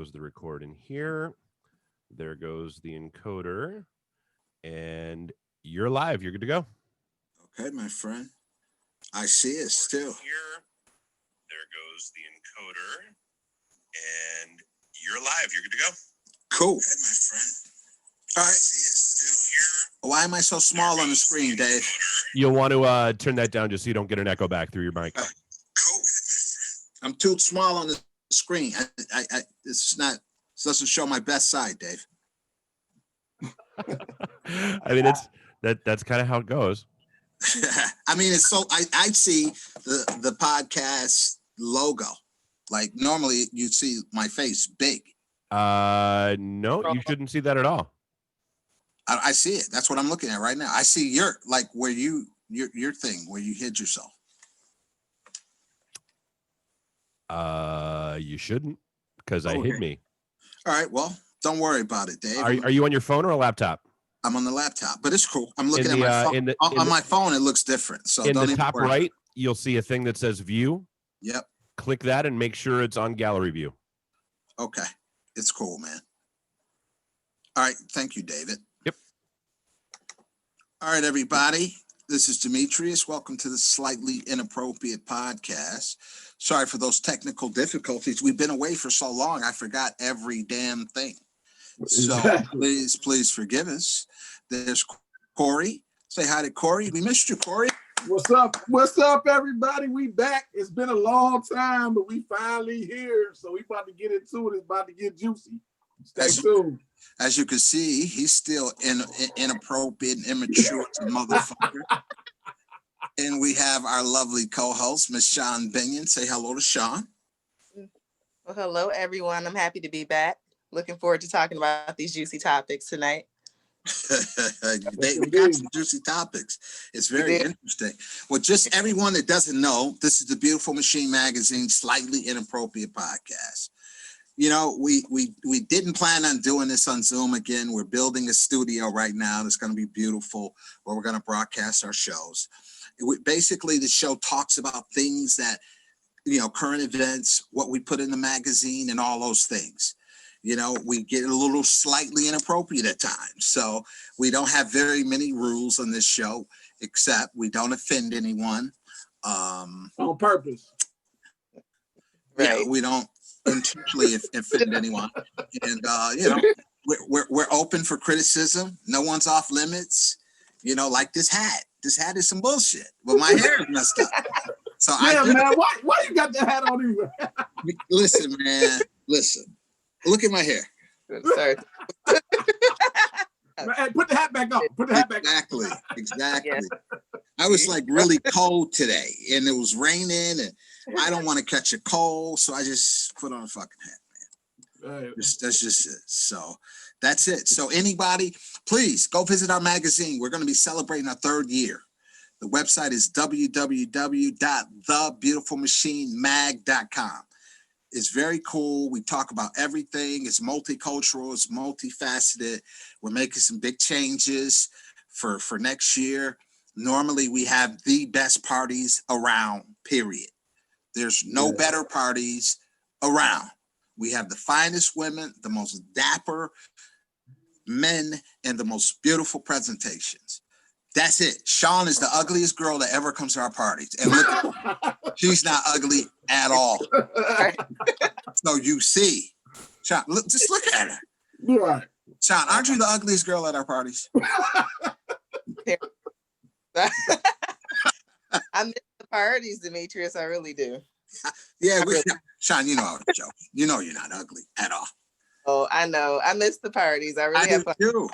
goes the record in here. There goes the encoder. And you're live. You're good to go. Okay, my friend. I see it still. Here. There goes the encoder. And you're live. You're good to go. Cool. Okay, my friend. All right. I see it still here. Why am I so small on the screen, Dave? You'll want to turn that down just so you don't get an echo back through your mic. Cool. I'm too small on the screen. It's not. It doesn't show my best side, Dave. I mean, that's kind of how it goes. I mean, it's so. I see the podcast logo. Like normally, you'd see my face big. No, you shouldn't see that at all. I see it. That's what I'm looking at right now. I see your thing where you hid yourself. You shouldn't, because I hid me. All right. Well, don't worry about it, Dave. Are you on your phone or a laptop? I'm on the laptop, but it's cool. I'm looking at my phone. On my phone, it looks different. So in the top right, you'll see a thing that says View. Yep. Click that and make sure it's on Gallery View. Okay. It's cool, man. All right. Thank you, David. Yep. All right, everybody. This is Demetrius. Welcome to the Slightly Inappropriate podcast. Sorry for those technical difficulties. We've been away for so long, I forgot every damn thing. So please forgive us. There's Corey. Say hi to Corey. We missed you, Corey. What's up? What's up, everybody? We back. It's been a long time, but we finally here. So we about to get into it. It's about to get juicy. Stay tuned. As you can see, he's still inappropriate and immature motherfucker. And we have our lovely co-host, Miss Sean Binion. Say hello to Sean. Well, hello, everyone. I'm happy to be back. Looking forward to talking about these juicy topics tonight. We got some juicy topics. It's very interesting. Well, just everyone that doesn't know, this is the Beautiful Machine Magazine Slightly Inappropriate podcast. You know, we didn't plan on doing this on Zoom again. We're building a studio right now that's going to be beautiful, where we're going to broadcast our shows. Basically, the show talks about things that, you know, current events, what we put in the magazine, and all those things. You know, we get a little slightly inappropriate at times. So we don't have very many rules on this show, except we don't offend anyone. On purpose. Right. Yeah, we don't intentionally offend anyone. And, you know, we're open for criticism. No one's off limits. You know, like this hat. This hat is some bullshit, but my hair is messed up. So yeah, man, why you got that hat on even? Listen, man, listen. Look at my hair. Sorry. Hey, put the hat back on. Put the hat back on. Exactly. Yeah. I was like really cold today, and it was raining, and I don't want to catch a cold, so I just put on a fucking hat, man. Right. That's just it. So that's it. So anybody, please go visit our magazine. We're going to be celebrating our 3rd year. The website is www.thebeautifulmachinemag.com. It's very cool. We talk about everything. It's multicultural. It's multifaceted. We're making some big changes for next year. Normally, we have the best parties around, period. There's no better parties around. We have the finest women, the most dapper men, and the most beautiful presentations. That's it. Sean is the ugliest girl that ever comes to our parties. And look, she's not ugly at all. So you see, Sean, just look at her. Right. Sean, aren't you the ugliest girl at our parties? I miss the parties, Demetrius. I really do. Yeah, Sean, you know I was joking. You know you're not ugly at all. Oh, I know. I miss the parties. I really have fun. Too.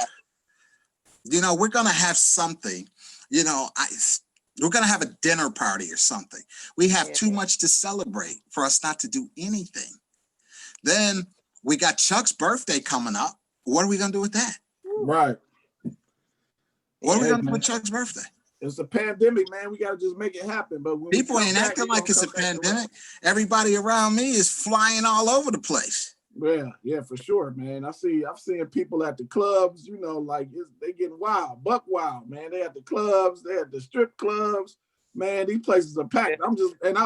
You know, we're gonna have something. You know, we're gonna have a dinner party or something. We have too much to celebrate for us not to do anything. Then we got Chuck's birthday coming up. What are we gonna do with that? Right. What are we gonna do with Chuck's birthday? It's a pandemic, man. We gotta just make it happen. But when people ain't acting like it's a pandemic. Everybody around me is flying all over the place. Yeah, for sure, man. I've seen people at the clubs, you know, like they getting wild, buck wild, man. They at the clubs, they at the strip clubs, man. These places are packed. I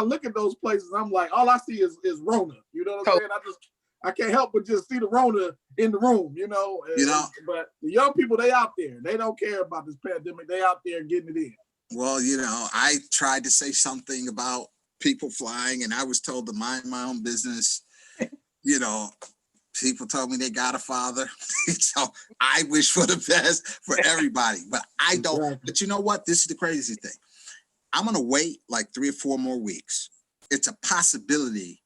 look at those places, I'm like, all I see is Rona. You know what I'm saying? I can't help but just see the Rona in the room, you know. But the young people, they out there. They don't care about this pandemic. They out there getting it in. Well, you know, I tried to say something about people flying, and I was told to mind my own business. You know, people told me they got a father. So I wish for the best for everybody, but I don't. Exactly. But you know what? This is the crazy thing. I'm going to wait like 3 or 4 more weeks. It's a possibility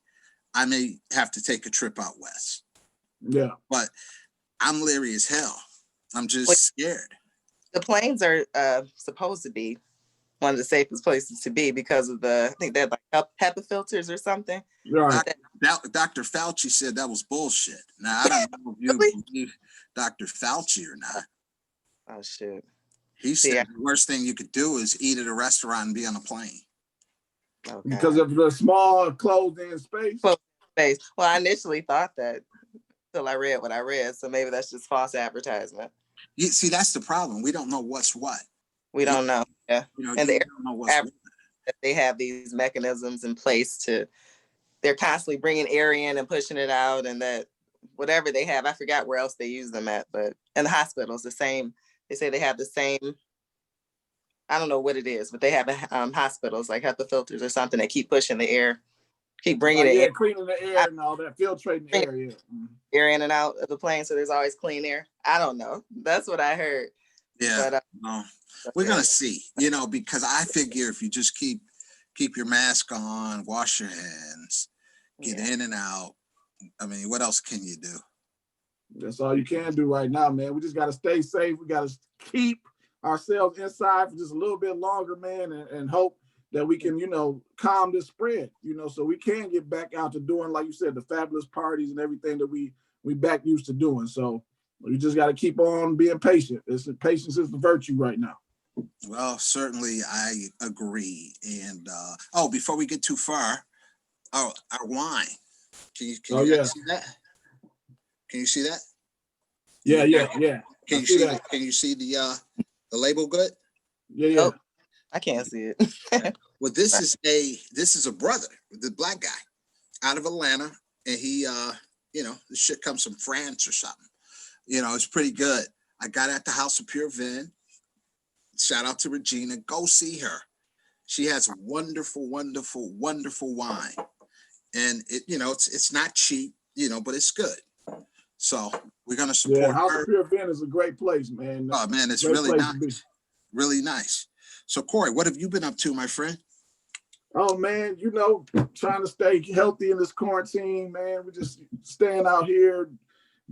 I may have to take a trip out west. Yeah. But I'm leery as hell. I'm just scared. The planes are supposed to be one of the safest places to be because of I think they're like HEPA filters or something. Right. Dr. Fauci said that was bullshit. Now, I don't know if you believe Dr. Fauci or not. Oh, shit. He said the worst thing you could do is eat at a restaurant and be on a plane. Okay. Because of the small closed-in space? Well, I initially thought that until I read what I read, so maybe that's just false advertisement. See, that's the problem. We don't know what's what. We don't know. Yeah. You know, and you don't know what's what. They have these mechanisms in place they're constantly bringing air in and pushing it out, and that whatever they have, I forgot where else they use them at, but in the hospitals, the same, they say they have the same, I don't know what it is, but they have hospitals like HEPA filters or something that keep pushing the air, keep bringing it in. Cleaning the air and all that, filtrating the air, yeah. Air in and out of the plane, so there's always clean air. I don't know. That's what I heard. Yeah, but, no. We're going to see, you know, because I figure if you just keep your mask on, wash your hands, get in and out. I mean, what else can you do? That's all you can do right now, man. We just got to stay safe. We got to keep ourselves inside for just a little bit longer, man, and hope that we can, you know, calm this spread, you know, so we can get back out to doing, like you said, the fabulous parties and everything that we back used to doing. So we just got to keep on being patient. Patience is the virtue right now. Well, certainly I agree. And before we get too far, our wine. Can you see that? Can you see that? Yeah. Can you see the label good? Yeah. Oh, I can't see it. Well, this is a brother, the black guy out of Atlanta, and he you know, this shit comes from France or something. You know, it's pretty good. I got at the House of Pure Vin. Shout out to Regina. Go see her. She has wonderful, wonderful, wonderful wine. And it, you know, it's not cheap, you know, but it's good. So we're gonna support her. House of Pure Vin is a great place, man. Oh man, it's really nice. Really nice. So Corey, what have you been up to, my friend? Oh man, you know, trying to stay healthy in this quarantine, man. We're just staying out here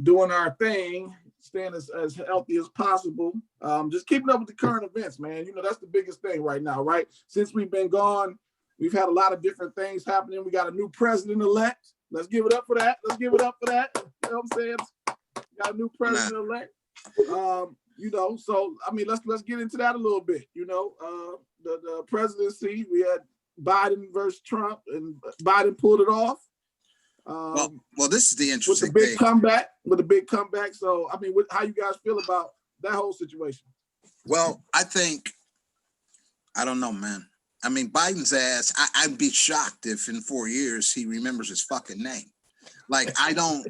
doing our thing, staying as healthy as possible. Just keeping up with the current events, man. You know, that's the biggest thing right now, right? Since we've been gone, we've had a lot of different things happening. We got a new president-elect. Let's give it up for that. You know what I'm saying? Got a new president-elect. You know, so I mean, let's get into that a little bit. You know, the presidency, we had Biden versus Trump, and Biden pulled it off. Well, this is the interesting with the big comeback. So, I mean, how you guys feel about that whole situation? Well, I don't know, man. I mean, Biden's ass, I'd be shocked if in 4 years he remembers his fucking name. Like, I don't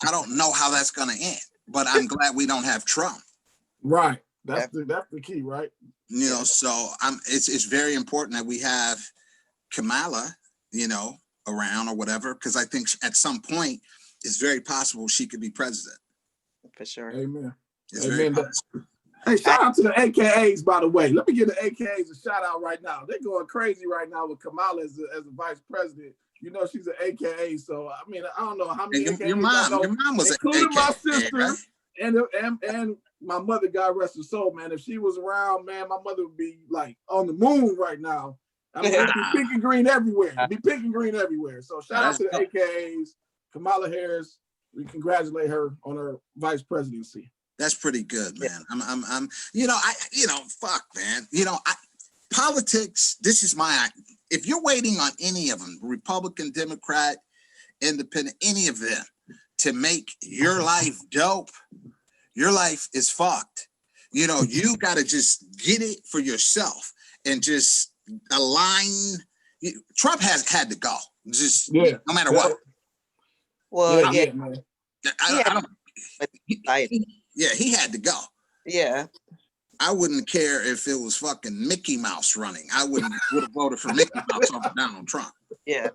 know how that's gonna end. But I'm glad we don't have Trump. Right. That's the key, right? You know, so it's very important that we have Kamala, you know, around or whatever, because I think at some point it's very possible she could be president. For sure. Amen. It's very possible. Hey, shout out to the AKAs, by the way. Let me give the AKAs a shout out right now. They're going crazy right now with Kamala as the vice president. You know, she's an AKA. So, I mean, I don't know how many AKAs your mom was including an AKA, my sister, right? and my mother, God rest her soul, man. If she was around, man, my mother would be like on the moon right now. I mean, it'd be pink and green everywhere. So shout out to the AKAs, Kamala Harris. We congratulate her on her vice presidency. That's pretty good, man. I'm fuck, man. You know, politics, this is if you're waiting on any of them, Republican, Democrat, Independent, any of them, to make your life dope, your life is fucked. You know, you got to just get it for yourself and just align. Trump has had to go, just no matter what. Well, yeah, man. I don't. like, Yeah, he had to go. yeah. I wouldn't care if it was fucking Mickey Mouse running. I would have voted for Mickey Mouse over Donald Trump. Yeah.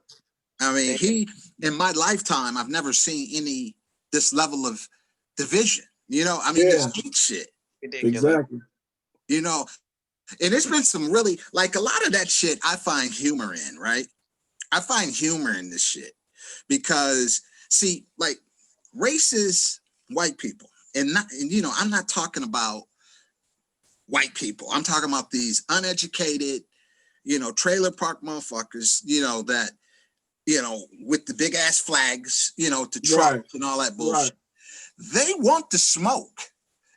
I mean, in my lifetime, I've never seen this level of division. You know, I mean, this hate shit. Ridiculous. Exactly. You know, and it's been some really, like, a lot of that shit I find humor in, right? I find humor in this shit because, see, like, racist white people, and you know, I'm not talking about white people. I'm talking about these uneducated, you know, trailer park motherfuckers, you know, that, you know, with the big ass flags, you know, to Trump and all that bullshit. Right. They want the smoke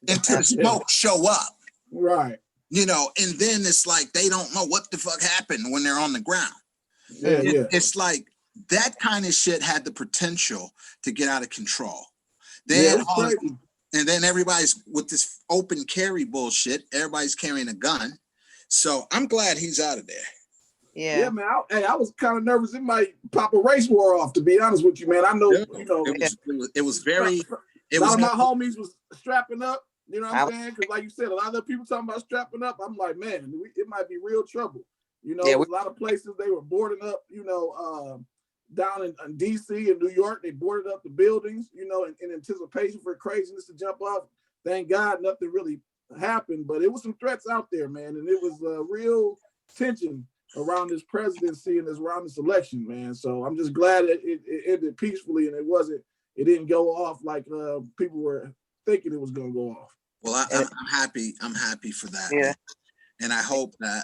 until the smoke show up. Right. You know, and then it's like they don't know what the fuck happened when they're on the ground. Yeah, It's like that kind of shit had the potential to get out of control. Then and then everybody's with this open carry bullshit. Everybody's carrying a gun. So I'm glad he's out of there. Yeah, man. I was kind of nervous it might pop a race war off, to be honest with you, man. I know, you know, it was very. A lot of my homies was strapping up. You know what I'm saying? Because like you said, a lot of people talking about strapping up. I'm like, man, it might be real trouble. You know, a lot of places they were boarding up, you know, down in DC and New York, they boarded up the buildings, you know, in anticipation for craziness to jump off. Thank God nothing really happened, but it was some threats out there, man. And it was real tension around this presidency and around this election, man. So I'm just glad it ended peacefully and it didn't go off like people were thinking it was going to go off. Well, I'm happy. I'm happy for that. Yeah. And I hope that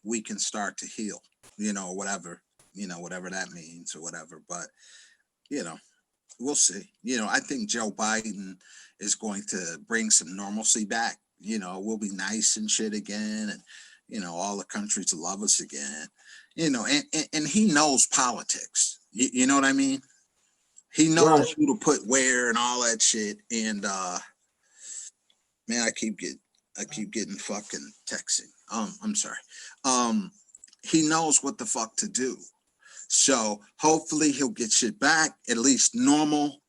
we can start to heal, you know, whatever that means or whatever. But, you know, we'll see. You know, I think Joe Biden is going to bring some normalcy back. You know, we'll be nice and shit again. And, you know, all the countries will love us again. You know, and he knows politics. You know what I mean? He knows who to put where and all that shit. And, man, I keep getting fucking texting. I'm sorry. He knows what the fuck to do. So hopefully he'll get shit back, at least normal,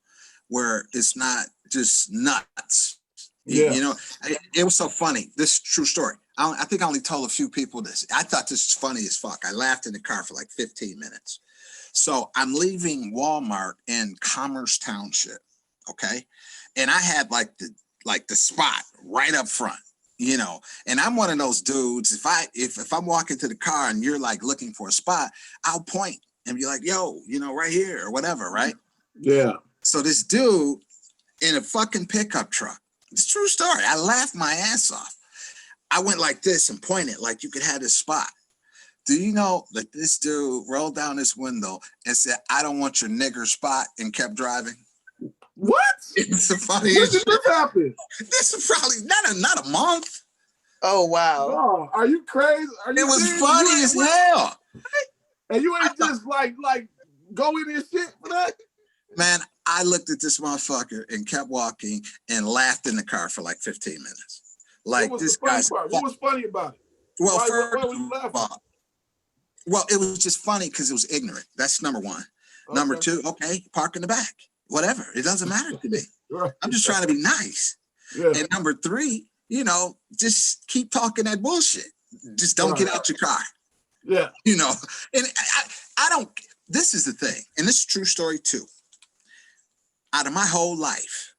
where it's not just nuts. Yeah. You know, it was so funny. This is a true story. I think I only told a few people this. I thought this was funny as fuck. I laughed in the car for like 15 minutes. So I'm leaving Walmart in Commerce Township. Okay. And I had like the spot right up front, you know, and I'm one of those dudes. If I'm walking to the car and you're like looking for a spot, I'll point and be like, yo, you know, right here or whatever. Right. Yeah. So this dude in a fucking pickup truck, it's a true story. I laughed my ass off. I went like this and pointed like you could have this spot. Do you know that this dude rolled down his window and said, I don't want your nigger spot, and kept driving? What? It's the funniest shit. This happened? This is probably not a month. Oh, wow. Oh, are you crazy? It was funny as hell. And you ain't just like go in and shit for that? Man, I looked at this motherfucker and kept walking and laughed in the car for like 15 minutes. Like, this guy's. What was funny about it? Well, why was you laughing? Well, it was just funny because it was ignorant. That's number one. Okay. Number two, okay, park in the back. Whatever. It doesn't matter to me. Right. I'm just trying to be nice. Yeah. And number three, you know, just keep talking that bullshit. Just don't get out your car. Yeah. You know, and I don't, this is the thing, and this is a true story too. Out of my whole life,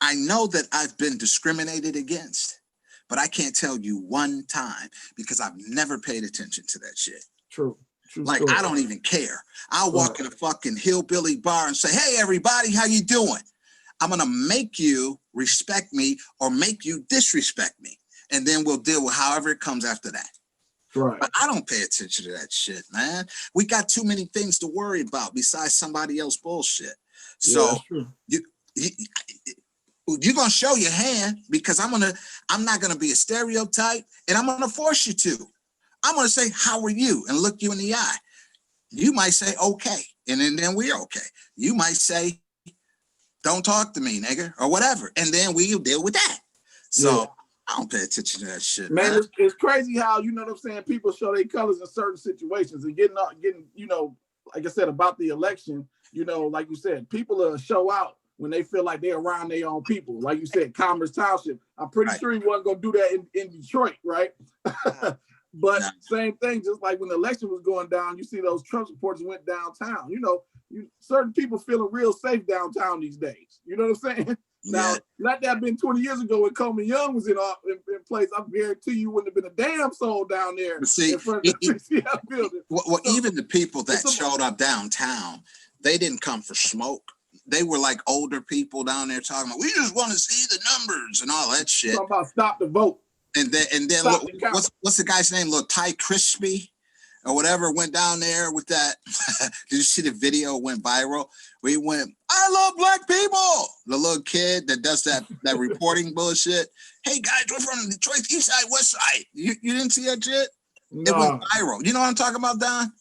I know that I've been discriminated against, but I can't tell you one time because I've never paid attention to that shit. True. Like, I don't even care. I'll walk in a fucking hillbilly bar and say, hey, everybody, how you doing? I'm going to make you respect me or make you disrespect me. And then we'll deal with however it comes after that. Right. But I don't pay attention to that shit, man. We got too many things to worry about besides somebody else bullshit. So you're going to show your hand because I'm not going to be a stereotype, and I'm going to force you to. I'm going to say, how are you? And look you in the eye. You might say, okay. And then we're okay. You might say, don't talk to me, nigga, or whatever. And then we'll deal with that. So I don't pay attention to that shit, man. It's crazy how, you know what I'm saying, people show their colors in certain situations and getting, you know, like I said, about the election. you know, like you said, people show out when they feel like they're around their own people. Like you said, Commerce Township. I'm pretty sure he wasn't gonna do that in Detroit, right? But same thing, just like when the election was going down, you see those Trump supporters went downtown. You know, certain people feeling real safe downtown these days. You know what I'm saying? Now, let that have been 20 years ago when Coleman Young was in place. I guarantee you wouldn't have been a damn soul down there see, in front of the CCF building. Well, so, even the people that showed up downtown, they didn't come for smoke. They were like older people down there talking about, we just want to see the numbers and all that shit. Talking about stop the vote. And then look, what's the guy's name? Little Ty Crispy or whatever went down there with that. Did you see the video went viral? We went, I love black people. The little kid that does that reporting bullshit. Hey guys, we're from Detroit, East Side, West Side. You didn't see that shit? No. It went viral. You know what I'm talking about, Don?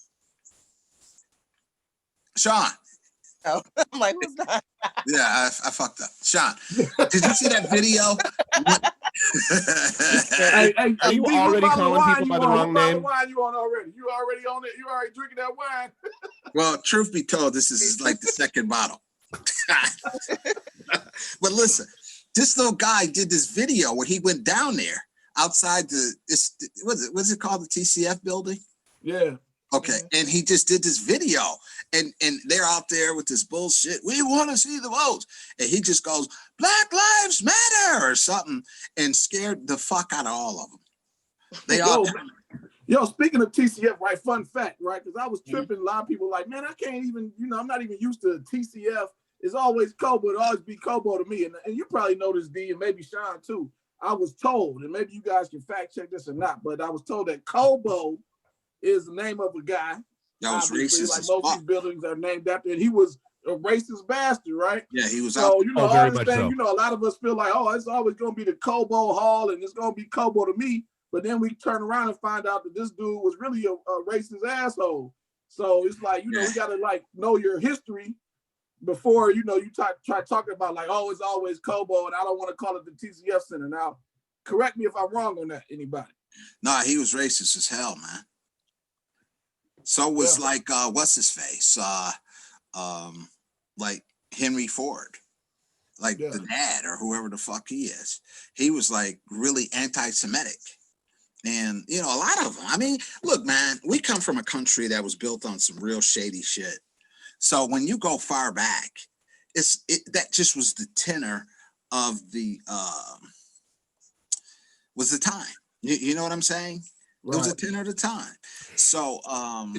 Sean. Oh, I'm like, who's that? Yeah, I fucked up. Sean, did you see that video? Are you already calling people by the wrong name? Wine you on already? You already on it? You already drinking that wine? Well, truth be told, this is like the second bottle. But listen, this little guy did this video where he went down there outside what's it called? The TCF building? Yeah. Okay, and he just did this video, and they're out there with this bullshit. We want to see the votes, and he just goes, "Black Lives Matter" or something, and scared the fuck out of all of them. They all. Yo, speaking of TCF, right? Fun fact, right? Because I was tripping. A lot of people like, man, I can't even. You know, I'm not even used to TCF. It's always Kobo. It always be Kobo to me, and you probably know this, D, and maybe Sean too. I was told, and maybe you guys can fact check this or not, but I was told that Kobo is the name of a guy. That was racist. Like most of these buildings are named after, and he was a racist bastard, right? Yeah, he was. So you know, all this thing, you know, a lot of us feel like, oh, it's always gonna be the Kobo Hall, and it's gonna be Kobo to me. But then we turn around and find out that this dude was really a racist asshole. So it's like, you know, we gotta like know your history before, you know, you try talking about like, oh, it's always Kobo, and I don't want to call it the TCF Center. Now, correct me if I'm wrong on that, anybody. Nah, he was racist as hell, man. So was like what's his face? Like Henry Ford, like the dad or whoever the fuck he is. He was like really anti-Semitic. And you know, a lot of them. I mean, look, man, we come from a country that was built on some real shady shit. So when you go far back, that just was the tenor of the was the time. You know what I'm saying? It was a tenor at a time. So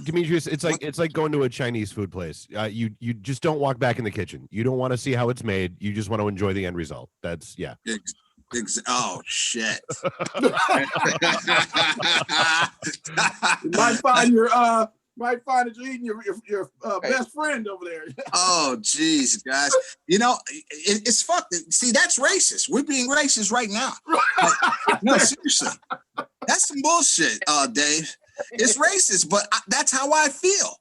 Demetrius, it's like going to a Chinese food place. You just don't walk back in the kitchen. You don't want to see how it's made. You just want to enjoy the end result. That's oh shit. You might find that you're eating your best friend over there. Oh, geez, guys. You know, it's fucked. See, that's racist. We're being racist right now. Like, no, seriously. That's some bullshit, Dave. It's racist, but that's how I feel.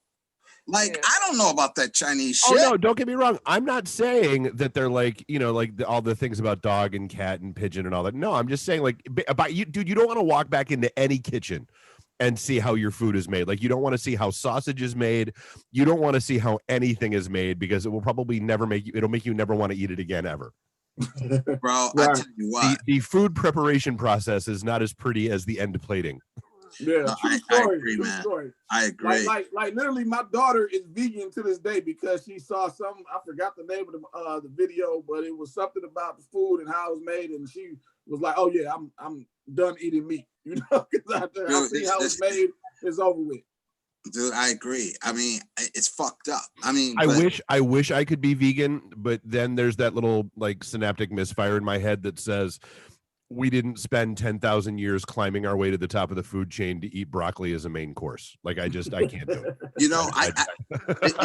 Like, I don't know about that Chinese shit. Oh, no, don't get me wrong. I'm not saying that they're like, you know, like all the things about dog and cat and pigeon and all that. No, I'm just saying, like, about you, dude, you don't want to walk back into any kitchen and see how your food is made. Like, you don't want to see how sausage is made. You don't want to see how anything is made because it will probably it'll make you never want to eat it again ever. Bro, I tell you what. The food preparation process is not as pretty as the end plating. Yeah, no, true story. I agree, true man. Story. I agree. Like literally, my daughter is vegan to this day because she saw some. I forgot the name of the video, but it was something about the food and how it was made, and she was like, "Oh yeah, I'm done eating meat." You know, because I see how it's made. It's over with. Dude, I agree. I mean, it's fucked up. I mean, I wish I could be vegan, but then there's that little like synaptic misfire in my head that says we didn't spend 10,000 years climbing our way to the top of the food chain to eat broccoli as a main course. Like I can't do it. You know,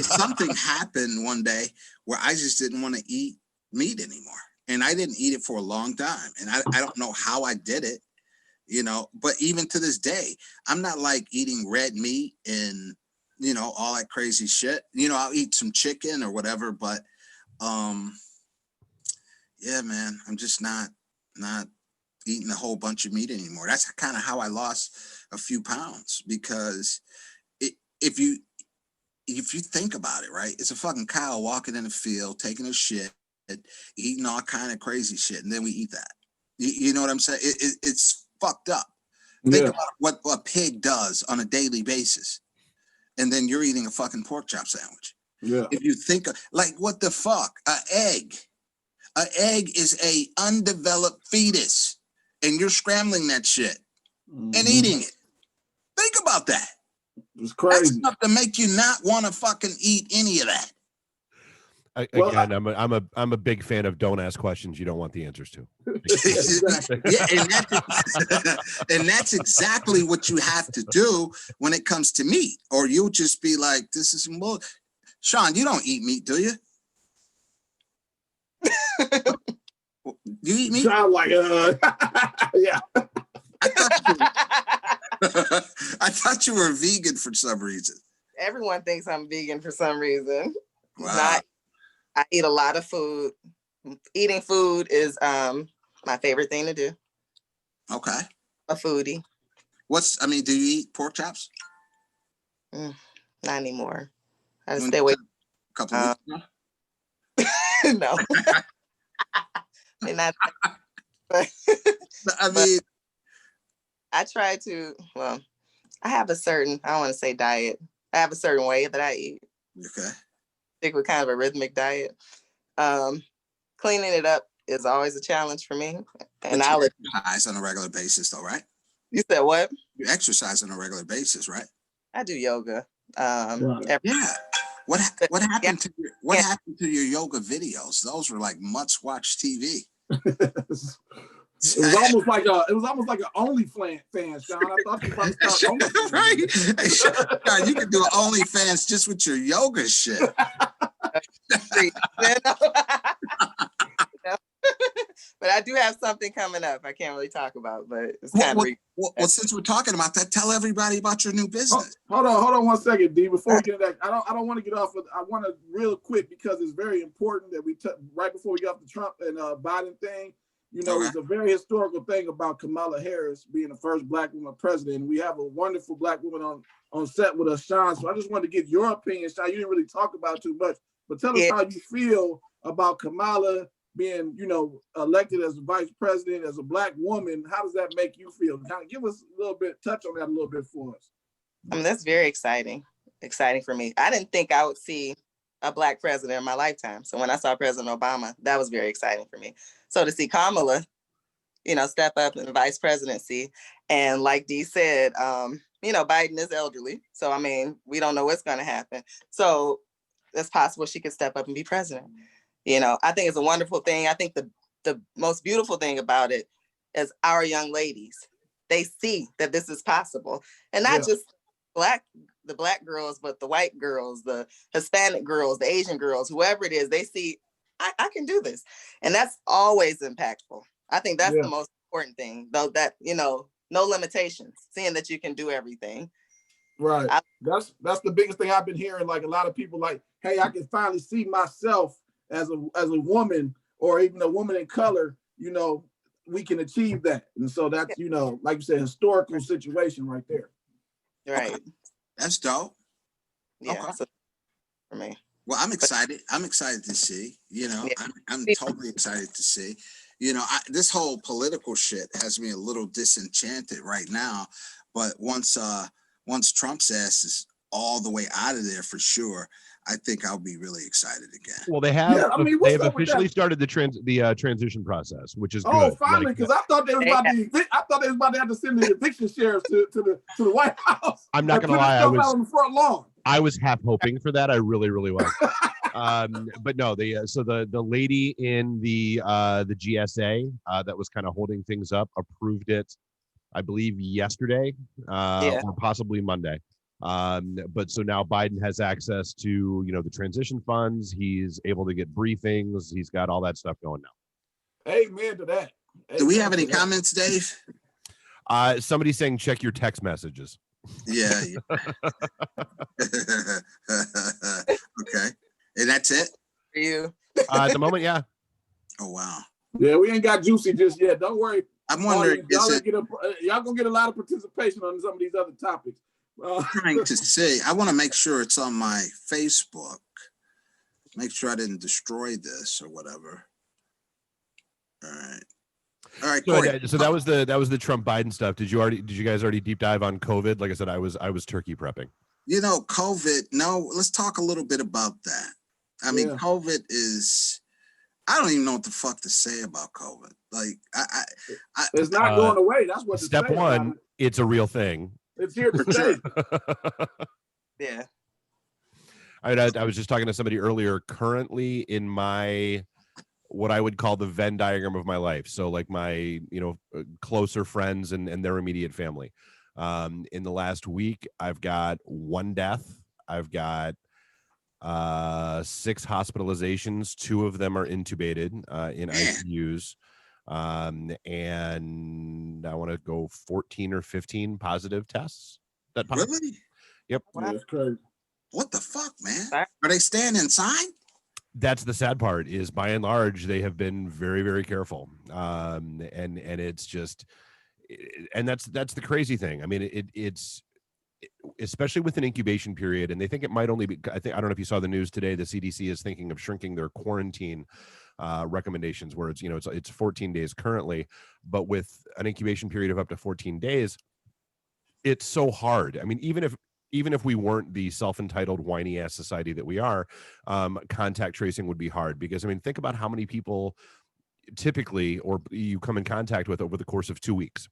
something happened one day where I just didn't want to eat meat anymore, and I didn't eat it for a long time, and I don't know how I did it. You know, but even to this day, I'm not like eating red meat and, you know, all that crazy shit. You know, I'll eat some chicken or whatever, but yeah, man, I'm just not eating a whole bunch of meat anymore. That's kind of how I lost a few pounds, because if you if you think about it, right, it's a fucking cow walking in the field, taking a shit, eating all kind of crazy shit, and then we eat that. You know what I'm saying? It's fucked up. Think about what a pig does on a daily basis, and then you're eating a fucking pork chop sandwich. Yeah. If you think like, what the fuck? An egg is a undeveloped fetus, and you're scrambling that shit and eating it. Think about that. It's crazy. That's enough to make you not want to fucking eat any of that. Again, I'm a big fan of don't ask questions you don't want the answers to. Yeah, and that's exactly what you have to do when it comes to meat, or you'll just be like, "This is some bull." Sean, you don't eat meat, do you? You eat meat? Sound like yeah. I thought you were vegan for some reason. Everyone thinks I'm vegan for some reason. Wow. I eat a lot of food. Eating food is my favorite thing to do. Okay. A foodie. Do you eat pork chops? Not anymore. I stay away. A couple of weeks now? No. Not, but, I try to, I have a certain, I don't want to say diet. I have a certain way that I eat. Okay. Stick with kind of a rhythmic diet. Cleaning it up is always a challenge for me. And I exercise on a regular basis, though, right? You said what? You exercise on a regular basis, right? I do yoga. Yeah. What happened to your yoga videos? Those were like must-watch TV. It was almost like an OnlyFans, Sean. I thought you were start OnlyFans. Right? Hey, Sean, you can do an OnlyFans just with your yoga shit. But I do have something coming up. I can't really talk about, but it's kind of. Well, since we're talking about that, tell everybody about your new business. Hold on 1 second, D. Before we get into that, I don't want to get off. I want to real quick because it's very important that we right before we get off the Trump and Biden thing. It's a very historical thing about Kamala Harris being the first Black woman president. We have a wonderful Black woman on set with us, Sean. So I just wanted to get your opinion, Sean. You didn't really talk about it too much, but tell us how you feel about Kamala being, elected as vice president, as a Black woman. How does that make you feel? Kind of give us a little bit, touch on that a little bit for us. That's very exciting for me. I didn't think I would see a Black president in my lifetime. So when I saw President Obama, that was very exciting for me. So to see Kamala, step up in the vice presidency, and like Dee said, Biden is elderly. So, we don't know what's going to happen. So it's possible she could step up and be president. I think it's a wonderful thing. I think the most beautiful thing about it is our young ladies. They see that this is possible, and not just the Black girls, but the white girls, the Hispanic girls, the Asian girls, whoever it is. They see I can do this, and that's always impactful. I think that's the most important thing, though. That no limitations, seeing that you can do everything. Right. That's the biggest thing I've been hearing. Like a lot of people, like, hey, I can finally see myself as a woman, or even a woman in color. We can achieve that, and so that's like you said, historical situation right there. Right. Okay. That's dope. Yeah. Okay. So, for me. Well, I'm excited. I'm excited to see. I'm totally excited to see. This whole political shit has me a little disenchanted right now. But once Trump's ass is all the way out of there for sure, I think I'll be really excited again. Well, they have. They have officially started the transition process, which is good. Oh, finally, because I thought they was about to have to send the eviction sheriffs to the White House. I'm not gonna lie, on the front lawn. I was half hoping for that. I really, really was. But no, the lady in the GSA that was kind of holding things up approved it, I believe yesterday or possibly Monday. But so now Biden has access to the transition funds. He's able to get briefings. He's got all that stuff going now. Amen to that. Do we have any comments, Dave? Somebody's saying check your text messages. Yeah. Okay. And that's it? For you. At the moment, yeah. Oh, wow. Yeah, we ain't got juicy just yet. Don't worry. I'm wondering, y'all gonna get a lot of participation on some of these other topics. Trying to see. I want to make sure it's on my Facebook. Make sure I didn't destroy this or whatever. All right, Corey. So that was the Trump Biden stuff. Did you guys already deep dive on COVID? Like I said, I was turkey prepping. COVID. No, let's talk a little bit about that. I mean, COVID is. I don't even know what the fuck to say about COVID. Like, it's not going away. That's what. Step one. It's a real thing. It's here to stay. Yeah. I was just talking to somebody earlier. Currently, in my what I would call the Venn diagram of my life. So like my, closer friends and their immediate family. In the last week, I've got 1 death. I've got 6 hospitalizations. 2 of them are intubated in ICUs. And I want to go 14 or 15 positive tests. Really? Yep. That's crazy. What the fuck, man? Are they staying inside? That's the sad part. Is by and large they have been very, very careful, and it's just, and that's the crazy thing. I mean, it's especially with an incubation period, and they think it might only be. I don't know if you saw the news today. The CDC is thinking of shrinking their quarantine recommendations, where it's 14 days currently, but with an incubation period of up to 14 days, it's so hard. I mean, even if we weren't the self-entitled whiny ass society that we are, contact tracing would be hard, because I mean, think about how many people typically or you come in contact with over the course of 2 weeks.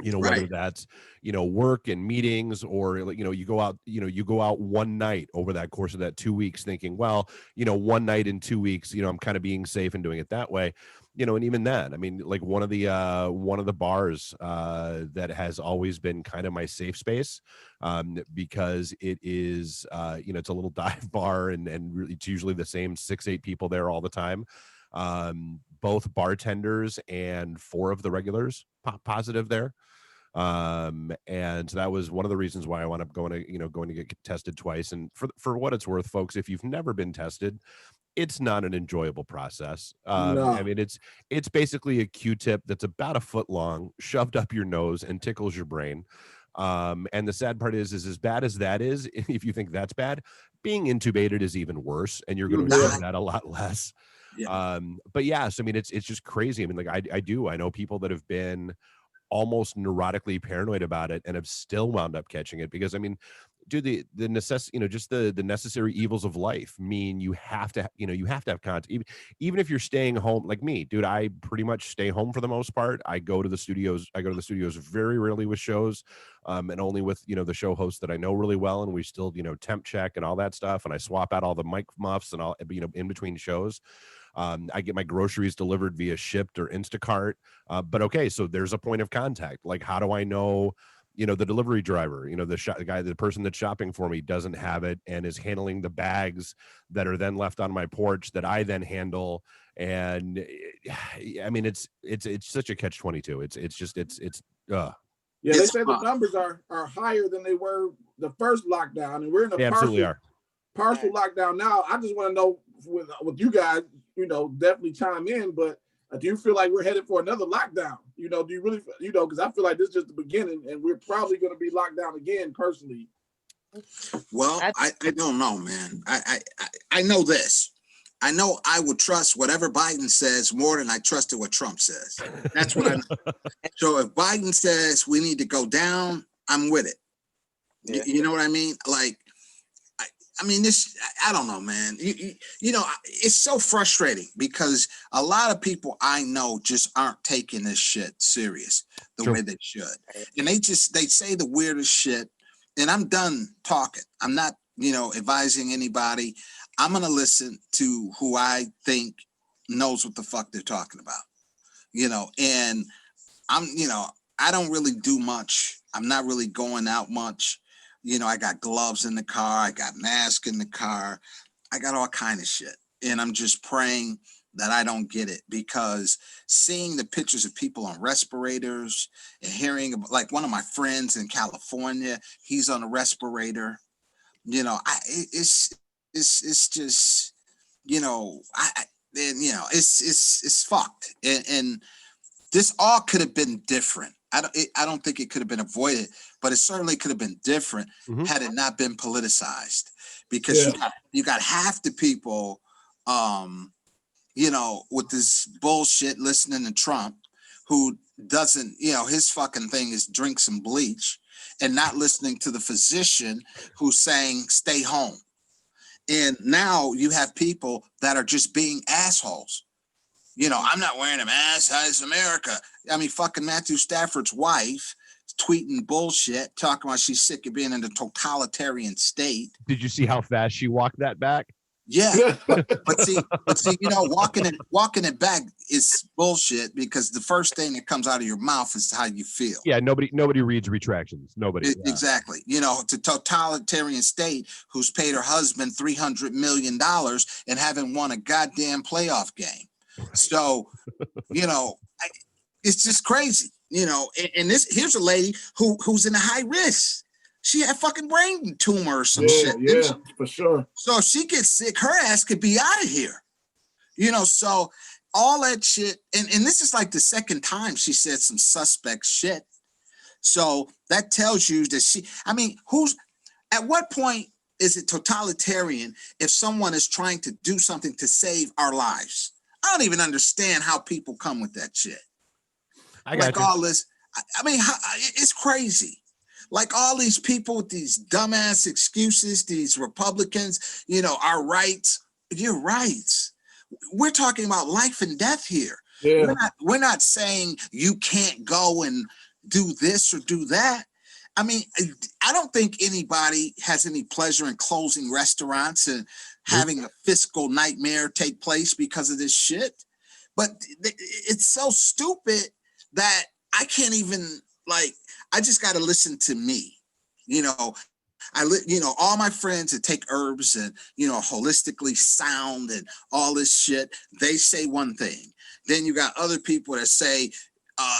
Whether that's, work and meetings, or, you go out one night over that course of that 2 weeks thinking, well, one night in 2 weeks, I'm kind of being safe and doing it that way. And even then, I mean, like one of the bars that has always been kind of my safe space, because it is, it's a little dive bar, and it's usually the same 6-8 people there all the time. Both bartenders and 4 of the regulars positive there. And that was one of the reasons why I wound up going to get tested twice. And for what it's worth, folks, if you've never been tested, it's not an enjoyable process. No. I mean, it's basically a Q-tip that's about a foot long, shoved up your nose and tickles your brain. And the sad part is as bad as that is, if you think that's bad, being intubated is even worse, and you're going to enjoy that a lot less. Yeah. But yes, I mean, it's just crazy. I mean, like I know people that have been almost neurotically paranoid about it and have still wound up catching it, because I mean, dude, the necessity, just the necessary evils of life mean you have to have contact. Even if you're staying home, like me, dude, I pretty much stay home for the most part. I go to the studios very rarely with shows, and only with, the show hosts that I know really well. And we still, temp check and all that stuff. And I swap out all the mic muffs and all, in between shows. I get my groceries delivered via Shipt or Instacart. But okay, so there's a point of contact. Like, how do I know, the delivery driver, the person that's shopping for me doesn't have it and is handling the bags that are then left on my porch that I then handle. And I mean, it's such a catch-22. Yeah, they say the numbers are higher than they were the first lockdown, and we're in a partial lockdown now. I just want to know with you guys, definitely chime in, but do you feel like we're headed for another lockdown? Do you really, because I feel like this is just the beginning, and we're probably going to be locked down again personally. Well, I don't know, man. I know this. I know I would trust whatever Biden says more than I trusted what Trump says. That's what I know. So if Biden says we need to go down, I'm with it. Yeah. You know what I mean? Like, I mean, I don't know, man. It's so frustrating because a lot of people I know just aren't taking this shit serious the way they should. And they say the weirdest shit. And I'm done talking. I'm not, advising anybody. I'm going to listen to who I think knows what the fuck they're talking about, and I don't really do much. I'm not really going out much. I got gloves in the car. I got mask in the car. I got all kind of shit. And I'm just praying that I don't get it, because seeing the pictures of people on respirators and hearing about, like, one of my friends in California, he's on a respirator, it's just, it's fucked. And this all could have been different I don't think it could have been avoided, but it certainly could have been different had it not been politicized. Because you got half the people, with this bullshit listening to Trump, who doesn't, his fucking thing is drink some bleach, and not listening to the physician who's saying stay home. And now you have people that are just being assholes. I'm not wearing a mask. It's America. I mean, fucking Matthew Stafford's wife tweeting bullshit, talking about she's sick of being in a totalitarian state. Did you see how fast she walked that back? Yeah, but see, walking it back is bullshit, because the first thing that comes out of your mouth is how you feel. Yeah, nobody reads retractions. Nobody. Exactly. To totalitarian state who's paid her husband $300 million and haven't won a goddamn playoff game. So, it's just crazy. And here's a lady who's in a high risk. She had fucking brain tumor or some shit. Yeah, for sure. So if she gets sick, her ass could be out of here. So all that shit, and this is like the second time she said some suspect shit. So that tells you that at what point is it totalitarian if someone is trying to do something to save our lives? I don't even understand how people come with that shit. All this, it's crazy. Like all these people with these dumbass excuses, these Republicans, our rights, your rights. We're talking about life and death here. Yeah. We're not saying you can't go and do this or do that. I mean, I don't think anybody has any pleasure in closing restaurants and having a fiscal nightmare take place because of this shit. But it's so stupid that I can't even, I just got to listen to me. All my friends that take herbs and, holistically sound and all this shit, they say one thing. Then you got other people that say,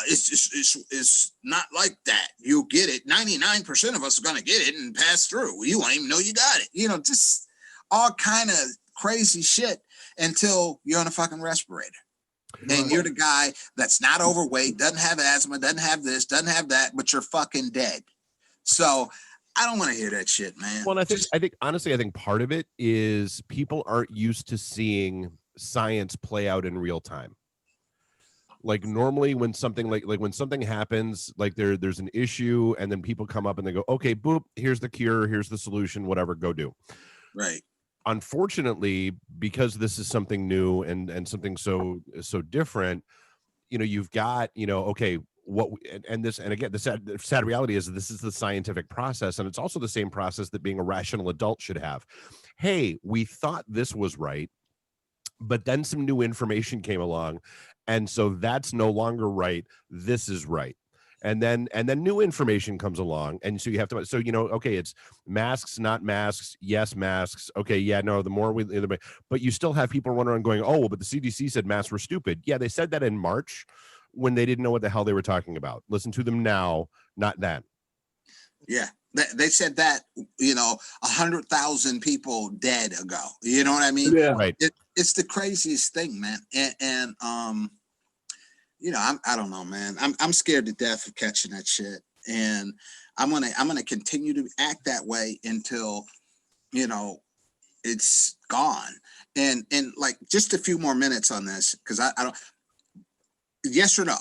it's not like that. You'll get it. 99% of us are going to get it and pass through. You won't even know you got it. Just all kind of crazy shit until you're on a fucking respirator. And you're the guy that's not overweight, doesn't have asthma, doesn't have this, doesn't have that, but you're fucking dead. So I don't want to hear that shit, man. Well, I think honestly, I think part of it is people aren't used to seeing science play out in real time. Like normally when something like when something happens, like there's an issue, and then people come up and they go, okay, boop, here's the cure, here's the solution, whatever, go do. Right. Unfortunately, because this is something new and something so different, you've got, okay, and again, the sad reality is this is the scientific process, and it's also the same process that being a rational adult should have. Hey, we thought this was right, but then some new information came along, and so that's no longer right. This is right. And then new information comes along, and so you have to, okay, it's masks, not masks. Yes, masks. Okay, yeah, no, the more but you still have people running around going, oh, well, but the CDC said masks were stupid. Yeah, they said that in March when they didn't know what the hell they were talking about. Listen to them now, not then. Yeah, they said that 100,000 people dead ago. You know what I mean? Yeah, right. It's the craziest thing, man. And I don't know, man. I'm scared to death of catching that shit, and I'm gonna continue to act that way until it's gone. And like just a few more minutes on this, because I don't. Yes or no,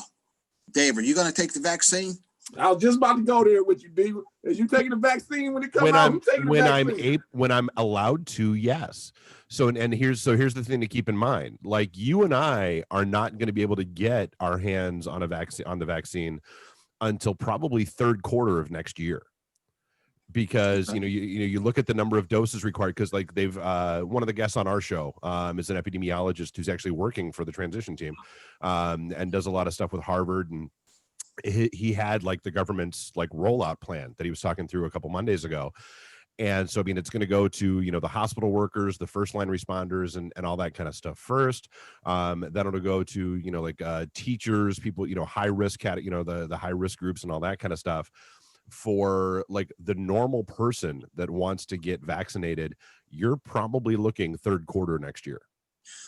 Dave? Are you gonna take the vaccine? I was just about to go there with you, D. Is you taking the vaccine when it comes out? When I'm allowed to, yes. So here's the thing to keep in mind. Like you and I are not going to be able to get our hands on the vaccine until probably third quarter of next year. Because you look at the number of doses required, because like they've one of the guests on our show is an epidemiologist who's actually working for the transition team and does a lot of stuff with Harvard, and he had like the government's like rollout plan that he was talking through a couple Mondays ago. And so, it's going to go to, the hospital workers, the first line responders and all that kind of stuff first. That'll go to, teachers, people, high risk, the high risk groups and all that kind of stuff. For like the normal person that wants to get vaccinated, you're probably looking third quarter next year.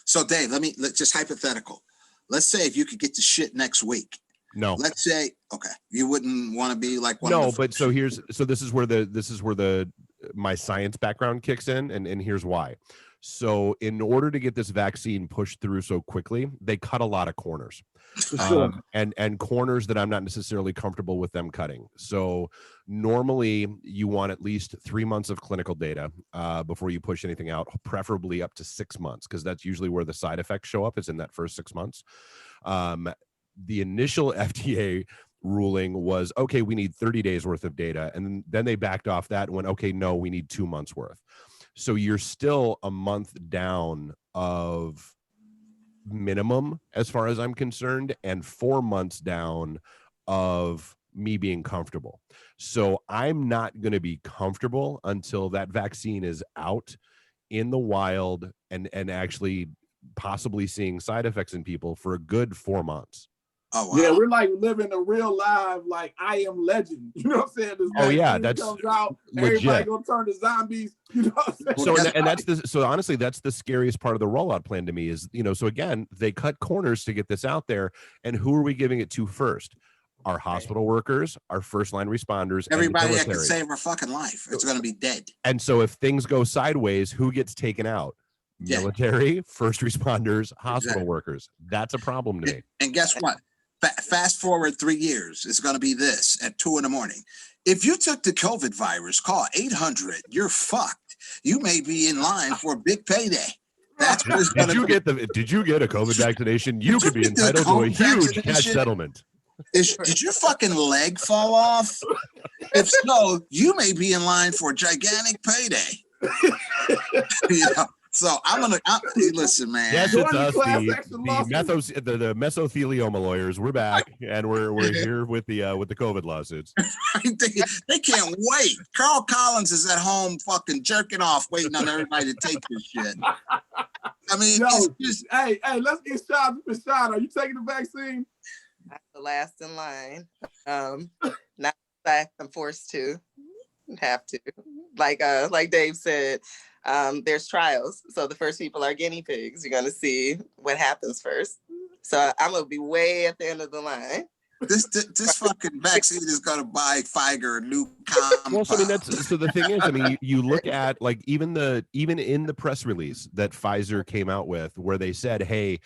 So Dave, let's just hypothetical. Let's say if you could get the shit next week, No. Let's say, okay, you wouldn't want to be like one No, of the but this is where my science background kicks in, and here's why. So in order to get this vaccine pushed through so quickly, they cut a lot of corners. For sure. And corners that I'm not necessarily comfortable with them cutting. So normally you want at least 3 months of clinical data before you push anything out, preferably up to 6 months, because that's usually where the side effects show up, is in that first 6 months. The initial FDA ruling was, okay, we need 30 days worth of data. And then they backed off that and went, okay, no, we need 2 months worth. So you're still a month down of minimum as far as I'm concerned, and 4 months down of me being comfortable. So I'm not going to be comfortable until that vaccine is out in the wild and actually possibly seeing side effects in people for a good 4 months. Oh, wow. Yeah, we're like living a real live, like I Am Legend. You know what I'm saying? This yeah, that's comes out, legit. everybody gonna turn to zombies. You know what I'm saying? So honestly, that's the scariest part of the rollout plan to me is, so again, they cut corners to get this out there, and who are we giving it to first? Our hospital workers, our first line responders, Everybody and that could save our fucking life. It's going to be dead. And so if things go sideways, who gets taken out? Military, first responders, hospital workers. That's a problem to me. And guess what? Fast forward 3 years, it's going to be this at 2 a.m. If you took the COVID virus, call 800. You're fucked. You may be in line for a big payday. That's what it's going to be. Did you get a COVID vaccination? You could be entitled to a huge cash settlement. Did your fucking leg fall off? If so, you may be in line for a gigantic payday. So listen, man. Yes, it's us, the mesothelioma lawyers. We're back, and we're here with the COVID lawsuits. They can't wait. Carl Collins is at home fucking jerking off, waiting on everybody to take this shit. I mean, it's just, hey, let's get shot. Are you taking the vaccine? I'm the last in line. Not fact, I'm forced to. Have to. Like Dave said. There's trials. So the first people are guinea pigs. You're going to see what happens first. So I'm going to be way at the end of the line. This fucking vaccine is going to buy Pfizer a new compound. Well, so the thing is, you look at even in the press release that Pfizer came out with, where they said, hey,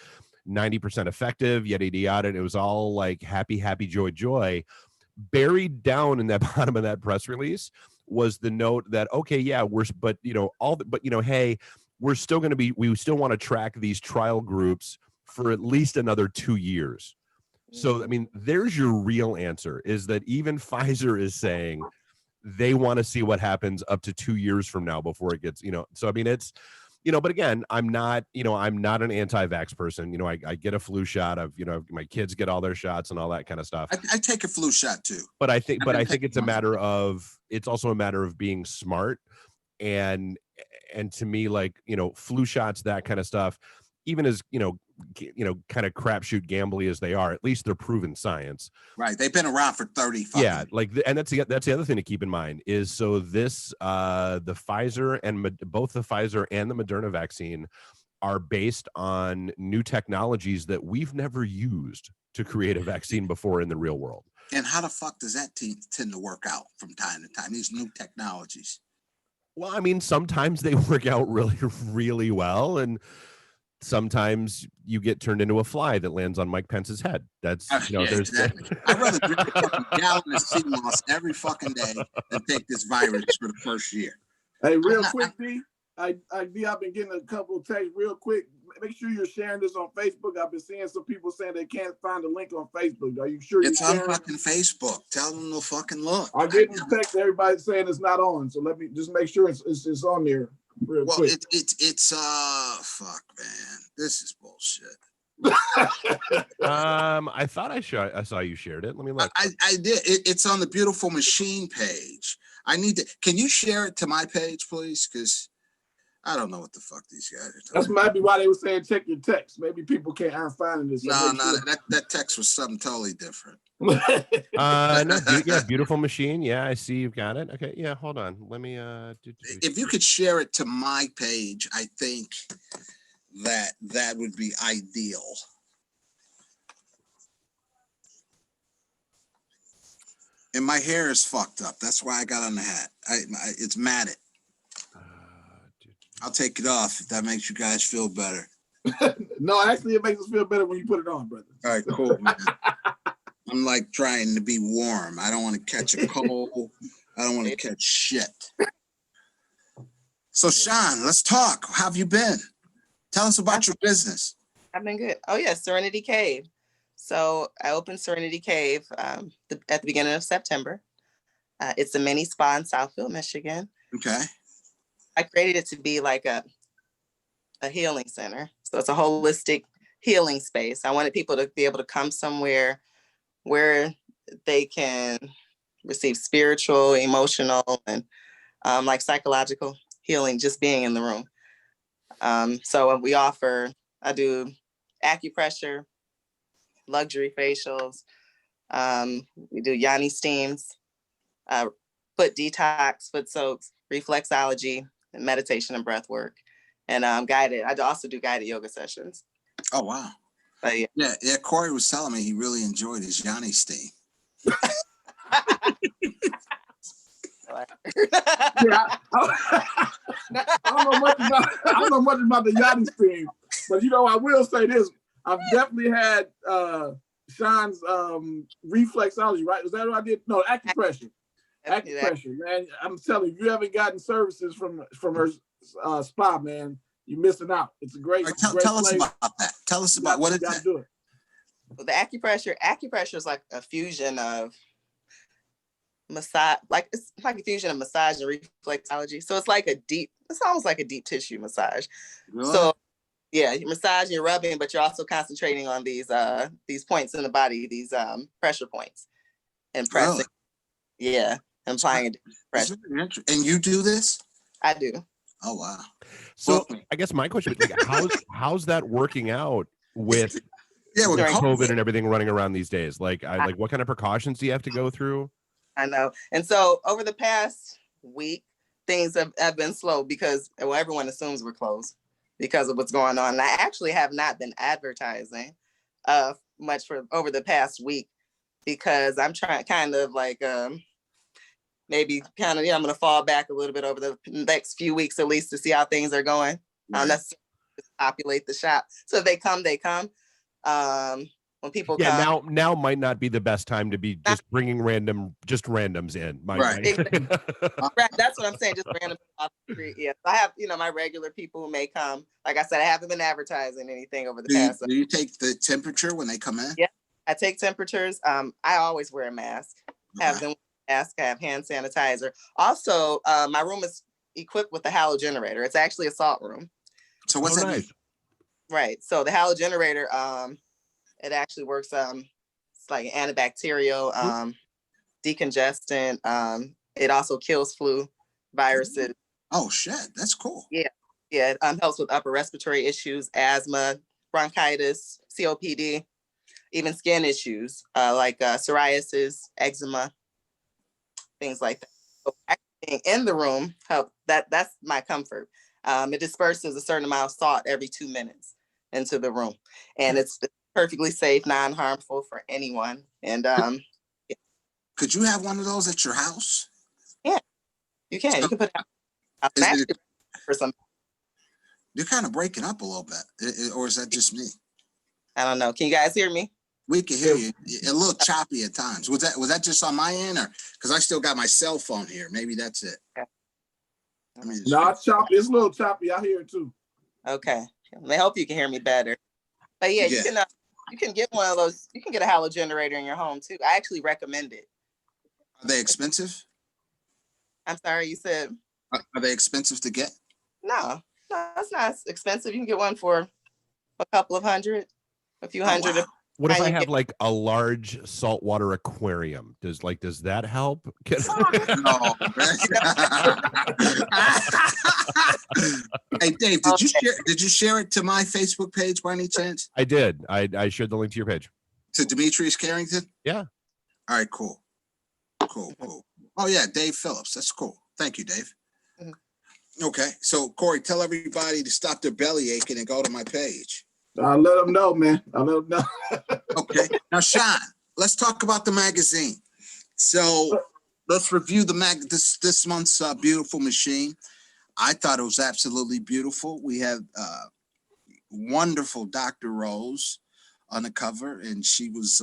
90% effective, yada, yada, yada. And it was all like happy, happy, joy, joy. Buried down in that bottom of that press release was the note that, okay, yeah, hey, we're still going to be, we still want to track these trial groups for at least another 2 years. So, there's your real answer, is that even Pfizer is saying they want to see what happens up to 2 years from now before it gets, so, it's, but again, I'm not an anti-vax person. I get a flu shot. My kids get all their shots and all that kind of stuff. I take a flu shot too. But I think it's also a matter of being smart. And to me, flu shots, that kind of stuff, even as, kind of crapshoot gambly as they are, at least they're proven science. Right. They've been around for 30. Yeah. And that's the other thing to keep in mind is, so this, the Pfizer and both the Pfizer and the Moderna vaccine are based on new technologies that we've never used to create a vaccine before in the real world. And how the fuck does that tend to work out from time to time, these new technologies? Well, sometimes they work out really, really well. And sometimes you get turned into a fly that lands on Mike Pence's head. That's, there's. Exactly. I'd rather drink a fucking gallon of sea moss every fucking day than take this virus for the first year. Hey, real quick, D. I've been getting a couple of texts real quick. Make sure you're sharing this on Facebook. I've been seeing some people saying they can't find the link on Facebook. Are you sure it's on fucking Facebook? Tell them to fucking look. I'm getting text everybody saying it's not on. So let me just make sure it's on there real quick. It's fuck, man. This is bullshit. I thought I saw you shared it. Let me look. I did. It's on the Beautiful Machine page. Can you share it to my page, please? Because I don't know what the fuck these guys are talking about. That's might be why they were saying check your text. Maybe people aren't finding this. No, that text was something totally different. Beautiful Machine. Yeah, I see you've got it. Okay, yeah, hold on. Let me if you could share it to my page, I think that would be ideal. And my hair is fucked up. That's why I got on the hat. It's matted. I'll take it off if that makes you guys feel better. No, actually, it makes us feel better when you put it on, brother. All right, cool, man. I'm like trying to be warm. I don't want to catch a cold. I don't want to catch shit. So, Sean, let's talk. How have you been? Tell us about your business. I've been good. Oh, yeah, Serenity Cave. So I opened Serenity Cave at the beginning of September. It's a mini spa in Southfield, Michigan. Okay. I created it to be like a healing center. So it's a holistic healing space. I wanted people to be able to come somewhere where they can receive spiritual, emotional, and like psychological healing just being in the room. So I do acupressure, luxury facials. We do yoni steams, foot detox, foot soaks, reflexology, and meditation and breath work. And guided. I also do guided yoga sessions. Oh, wow. But Yeah. Corey was telling me he really enjoyed his yoni steam. Yeah, I don't know much about the yachting steam, but I will say this: I've definitely had Sean's reflexology. Right? Is that what I did? No, acupressure. Acupressure, man. I'm telling you, if you haven't gotten services from her spa, man, you're missing out. It's a great. Right, tell us about that. Tell us about what it's. Do it. Well, the acupressure is like a fusion of massage, it's like a fusion of massage and reflexology. So it's almost like a deep tissue massage. Really? So yeah, you're massaging, you're rubbing, but you're also concentrating on these points in the body, these pressure points, and pressing. Really? Yeah, and applying pressure. And you do this? I do. Oh wow. So I guess my question is, how's that working out with with COVID and everything running around these days? Like what kind of precautions do you have to go through? I know. And so over the past week, things have been slow because everyone assumes we're closed because of what's going on. And I actually have not been advertising much for over the past week because I'm trying kind of like maybe kind of, I'm going to fall back a little bit over the next few weeks at least to see how things are going. Right. Let's populate the shop. So if they come, they come. When people come, now might not be the best time to be just bringing randoms in. Right. That's what I'm saying. Just random off the street. Yeah. I have, my regular people who may come. Like I said, I haven't been advertising anything over the past. Do you take the temperature when they come in? Yeah, I take temperatures. I always wear a mask. Okay. Have them mask. I have hand sanitizer. Also, my room is equipped with a halo generator. It's actually a salt room. So what's that mean? Right. So the halo generator, it actually works. It's like an antibacterial, decongestant. It also kills flu viruses. Oh shit, that's cool. Yeah, yeah. It helps with upper respiratory issues, asthma, bronchitis, COPD, even skin issues like psoriasis, eczema, things like that. So being in the room help. That's my comfort. It disperses a certain amount of salt every 2 minutes into the room, and it's perfectly safe, non-harmful for anyone. And could you have one of those at your house? Yeah, you can. You can put it for some. You're kind of breaking up a little bit, or is that just me? I don't know. Can you guys hear me? We can hear you. A little choppy at times. Was that just on my end, or because I still got my cell phone here? Maybe that's it. Okay. No, it's choppy. It's a little choppy. I hear it too. Okay. I hope you can hear me better. But yeah. You can get one of those. You can get a halo generator in your home too. I actually recommend it. Are they expensive? I'm sorry, you said. Are they expensive to get? No, it's not expensive. You can get one for a couple of hundred, a few hundred. Wow. What if I have like a large saltwater aquarium? Does that help? No. Hey Dave, did you share it to my Facebook page by any chance? I did. I shared the link to your page. To Demetrius Carrington? Yeah. All right, cool. Oh yeah, Dave Phillips. That's cool. Thank you, Dave. Mm-hmm. Okay, so Corey, tell everybody to stop their belly aching and go to my page. I'll let them know, man. I'll let them know. Okay. Now, Sean, let's talk about the magazine. So let's review this month's beautiful machine. I thought it was absolutely beautiful. We had wonderful Dr. Rose on the cover, and she was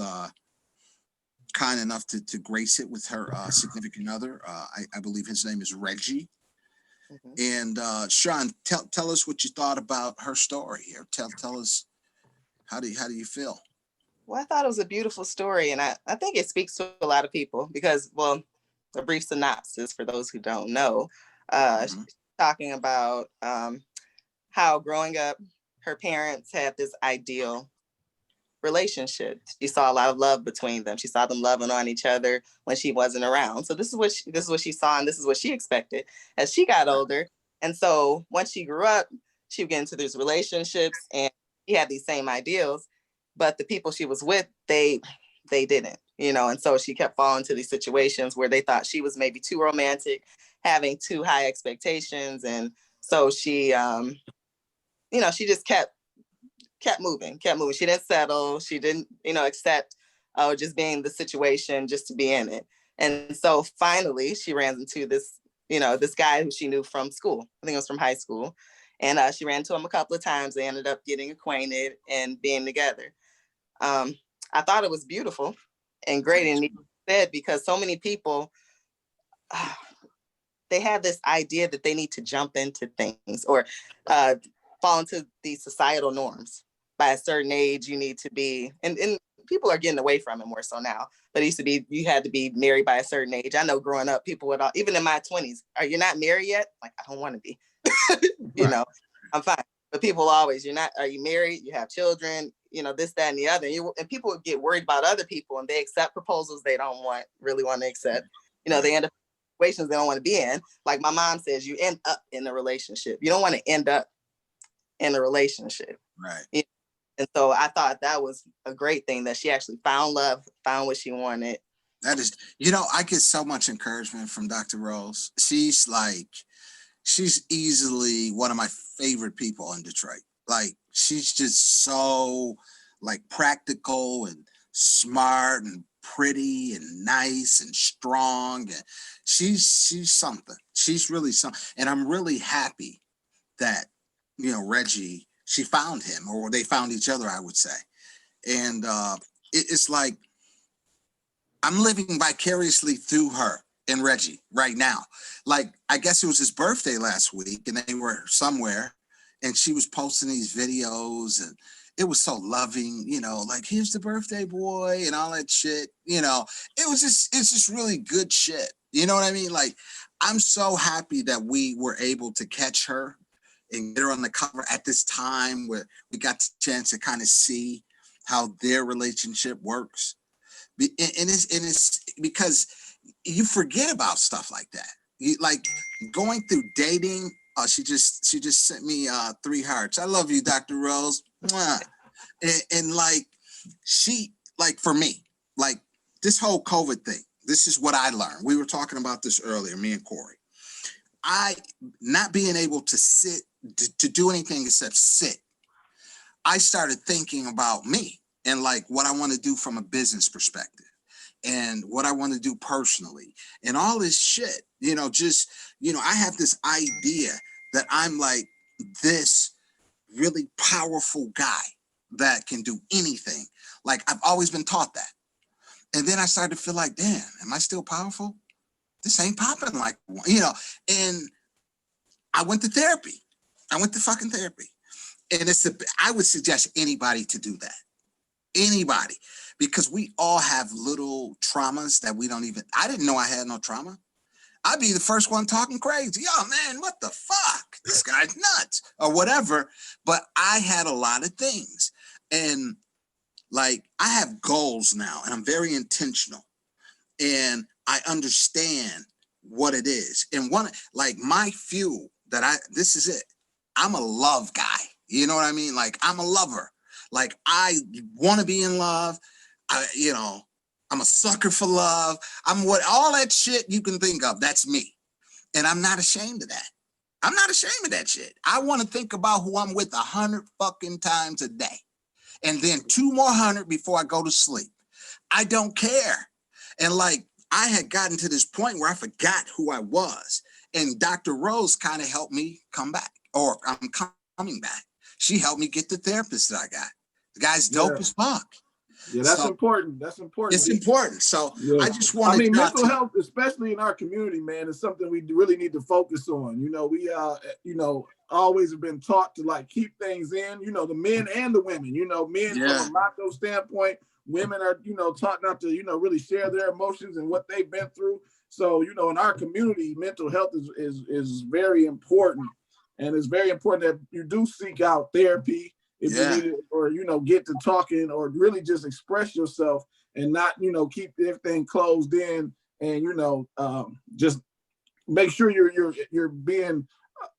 kind enough to grace it with her significant other. I believe his name is Reggie. And Sean, tell us what you thought about her story here. Tell us how do you feel? Well, I thought it was a beautiful story, and I think it speaks to a lot of people because, well, a brief synopsis for those who don't know. She's talking about how growing up, her parents had this ideal relationship. She saw a lot of love between them. She saw them loving on each other when she wasn't around. So this is what she saw, and this is what she expected as she got older. And so once she grew up, she would get into these relationships, and she had these same ideals, but the people she was with, they didn't, and so she kept falling into these situations where they thought she was maybe too romantic, having too high expectations. And so she, she just kept moving. She didn't settle. She didn't, accept just being the situation, just to be in it. And so finally she ran into this, this guy who she knew from school. I think it was from high school. And she ran into him a couple of times. They ended up getting acquainted and being together. I thought it was beautiful and great, and said, because so many people, they have this idea that they need to jump into things or fall into these societal norms. By a certain age, you need to be, and people are getting away from it more so now, but it used to be, you had to be married by a certain age. I know growing up, people would, even in my 20s, are you not married yet? Like, I don't want to be, I'm fine. But people always, are you married? You have children, this, that, and the other. And people would get worried about other people, and they accept proposals they don't really want to accept. They end up in situations they don't want to be in. Like my mom says, you end up in a relationship. You don't want to end up in a relationship. Right. And so I thought that was a great thing, that she actually found love, found what she wanted. That is, I get so much encouragement from Dr. Rose. She's easily one of my favorite people in Detroit. Like, she's just so practical and smart and pretty and nice and strong. And she's something. She's really something. And I'm really happy that, Reggie, she found him, or they found each other, I would say. And it's like I'm living vicariously through her and Reggie right now. Like, I guess it was his birthday last week, and they were somewhere, and she was posting these videos, and it was so loving, like, here's the birthday boy and all that shit. It's just really good shit. You know what I mean? Like, I'm so happy that we were able to catch her and get her on the cover at this time where we got the chance to kind of see how their relationship works. And it's because you forget about stuff like that. Like going through dating. She just sent me 3 hearts. I love you, Dr. Rose. Mwah. And for me, like this whole COVID thing, this is what I learned. We were talking about this earlier, me and Corey. I not being able to sit, to do anything except sit. I started thinking about me and like what I want to do from a business perspective and what I want to do personally and all this shit, I have this idea that I'm like this really powerful guy that can do anything. Like I've always been taught that. And then I started to feel like, damn, am I still powerful? This ain't popping like, and I went to therapy. I went to fucking therapy. And I would suggest anybody to do that. Anybody. Because we all have little traumas that I didn't know I had no trauma. I'd be the first one talking crazy. Yo, man, what the fuck? This guy's nuts or whatever. But I had a lot of things. And like, I have goals now and I'm very intentional. And I understand what it is. And my fuel this is it. I'm a love guy. You know what I mean? Like, I'm a lover. Like, I want to be in love. I'm a sucker for love. I'm all that shit you can think of. That's me. And I'm not ashamed of that. I'm not ashamed of that shit. I want to think about who I'm with 100 fucking times a day. And then 2 more 100 before I go to sleep. I don't care. And like, I had gotten to this point where I forgot who I was. And Dr. Rose kind of helped me come back, or I'm coming back. She helped me get the therapist that I got. The guy's dope as fuck. Yeah, that's important. That's important. It's important. So yeah. I just wanted mental health, especially in our community, man, is something we really need to focus on. You know, we always have been taught to like keep things in, you know, the men and the women, you know, men from a macho standpoint, women are, you know, taught not to, you know, really share their emotions and what they've been through. So, you know, in our community, mental health is very important. And it's very important that you do seek out therapy if you need it, or, you know, get to talking, or really just express yourself and not, you know, keep everything closed in, and, you know, just make sure you're being,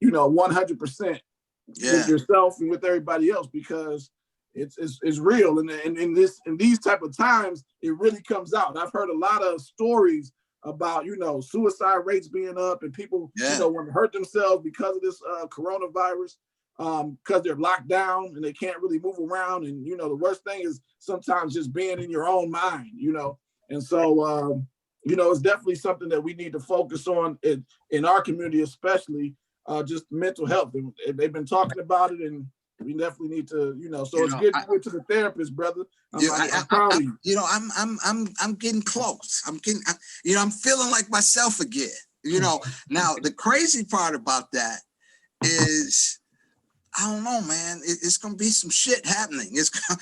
you know, 100% with yourself and with everybody else, because it's real. And in these type of times, it really comes out. I've heard a lot of stories about, you know, suicide rates being up, and people, you know, want to hurt themselves because of this coronavirus, because they're locked down and they can't really move around. And, you know, the worst thing is sometimes just being in your own mind, you know. And so, you know, it's definitely something that we need to focus on in our community, especially just mental health. And they've been talking about it, and we definitely need to, you know. So it's good you went to the therapist, brother. I'm proud of you. You know, I'm getting close. I'm feeling like myself again. You know, now the crazy part about that is, I don't know, man. It's gonna be some shit happening.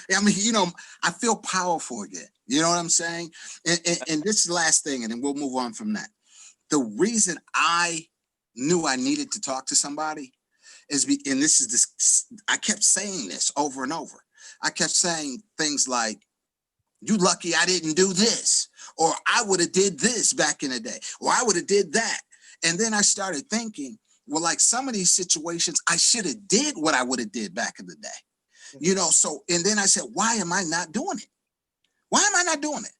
You know, I feel powerful again. You know what I'm saying? And this is the last thing, and then we'll move on from that. The reason I knew I needed to talk to somebody I kept saying this over and over. I kept saying things like, "You lucky I didn't do this," or "I would have did this back in the day," or "I would have did that." And then I started thinking, well, like some of these situations, I should have did what I would have did back in the day. You know, so, and then I said, why am I not doing it? Why am I not doing it?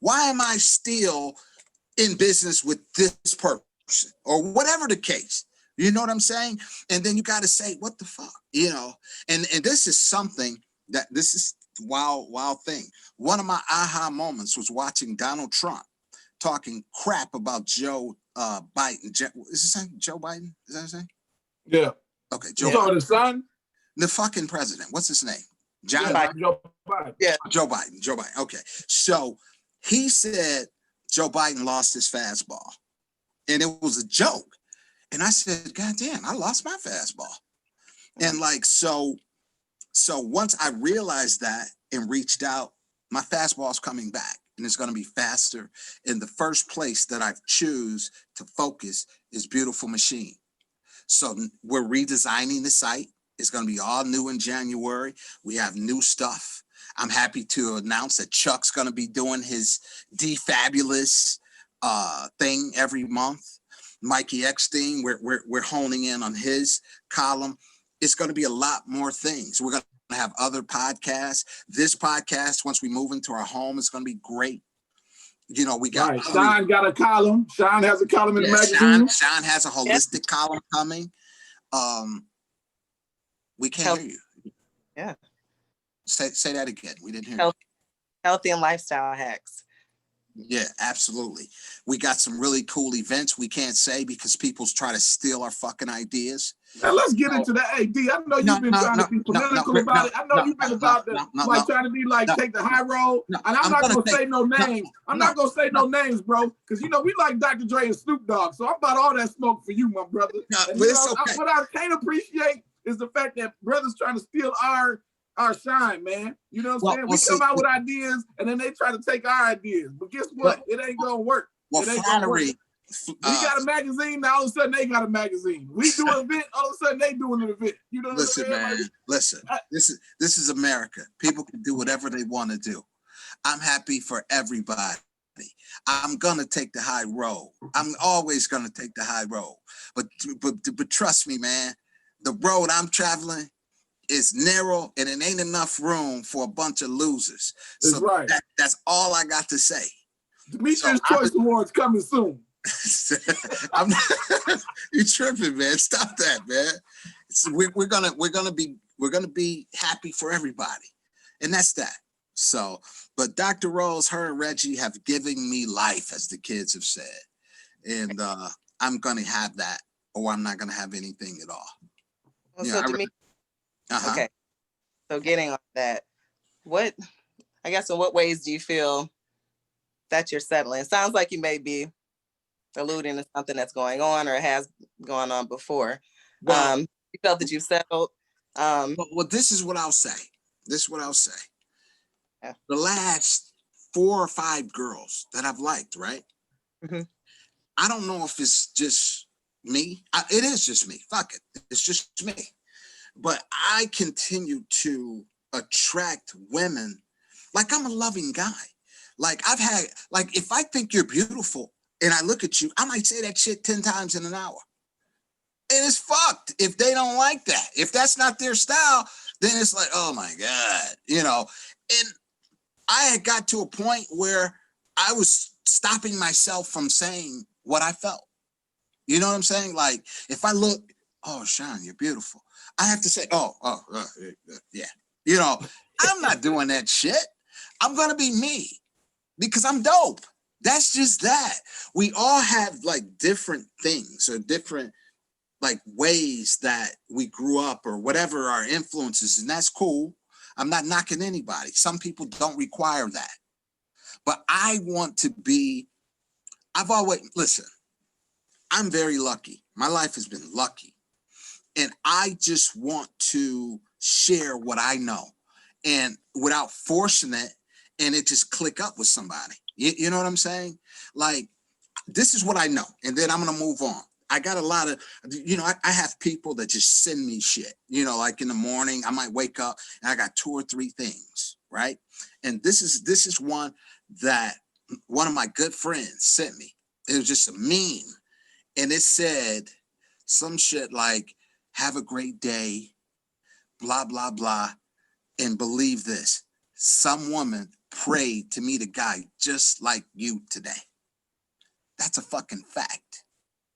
Why am I still in business with this person, or whatever the case? You know what I'm saying? And then you got to say, what the fuck, you know? And this is something this is wild thing. One of my aha moments was watching Donald Trump talking crap about Joe Biden. Is his name Joe Biden? Is that his name? Yeah. Okay, Joe Biden. The son? The fucking president. What's his name? Joe Biden. Yeah. Joe Biden. Okay. So he said Joe Biden lost his fastball, and it was a joke. And I said, God damn, I lost my fastball. And like, so once I realized that and reached out, my fastball is coming back, and it's going to be faster. And the first place that I choose to focus is Beautiful Machine. So we're redesigning the site. It's going to be all new in January. We have new stuff. I'm happy to announce that Chuck's going to be doing his D-Fabulous thing every month. Mikey Eckstein, we're honing in on his column. It's going to be a lot more things. We're going to have other podcasts. This podcast, once we move into our home, is going to be great. You know, we got Sean got a column. Sean has a column in the magazine. Sean has a holistic column coming. We can't hear you. Yeah. Say that again. We didn't hear you. Healthy and lifestyle hacks. Yeah, absolutely. We got some really cool events we can't say because people's try to steal our fucking ideas. Now let's get into that. Hey, D, I know you've been trying to be political about it. I know you've been about that, trying to be like, take the high road. And I'm not going to say no names. I'm not going to say no names, bro, because, you know, we like Dr. Dre and Snoop Dogg. So I'm about all that smoke for you, my brother. And, you know, what I can't appreciate is the fact that brothers trying to steal our shine, man. You know what I'm saying? We come out with ideas, and then they try to take our ideas. But guess what? It ain't going to work. Well, flattery. We got a magazine, now all of a sudden they got a magazine. We do an event, all of a sudden they doing an event. You know what I'm saying? Man, listen. This is America. People can do whatever they want to do. I'm happy for everybody. I'm gonna take the high road. I'm always gonna take the high road. But trust me, man, the road I'm traveling is narrow, and it ain't enough room for a bunch of losers. That's right. That's all I got to say. Demetrius Choice Awards coming soon. You tripping, man? Stop that, man. We're gonna be happy for everybody, and that's that. So, but Dr. Rose, her and Reggie have given me life, as the kids have said. And I'm going to have that, or I'm not going to have anything at all. Well, so okay. So getting on that, I guess in what ways do you feel that you're settling? It sounds like you may be alluding to something that's going on or has gone on before. Well, you felt that you've settled. Well, this is what I'll say. Yeah. The last 4 or 5 girls that I've liked, right? Mm-hmm. I don't know if it's just me. It is just me. Fuck it. It's just me. But I continue to attract women. Like, I'm a loving guy. Like, if I think you're beautiful and I look at you, I might say that shit 10 times in an hour. And it's fucked if they don't like that. If that's not their style, then it's like, oh my God, And I had got to a point where I was stopping myself from saying what I felt. You know what I'm saying? Like, if I look, oh, Sean, you're beautiful, I have to say, yeah. I'm not doing that shit. I'm going to be me because I'm dope. That's just that. We all have like different things or different like ways that we grew up or whatever our influences, and that's cool. I'm not knocking anybody. Some people don't require that. But I want to be, listen, I'm very lucky. My life has been lucky. And I just want to share what I know and without forcing it and it just click up with somebody. You know what I'm saying? Like, this is what I know. And then I'm going to move on. I got a lot of, I have people that just send me shit, like in the morning, I might wake up and I got 2 or 3 things, right? And this is one that one of my good friends sent me. It was just a meme. And it said some shit like, have a great day, blah, blah, blah. And believe this, some woman prayed to meet a guy just like you today. That's a fucking fact.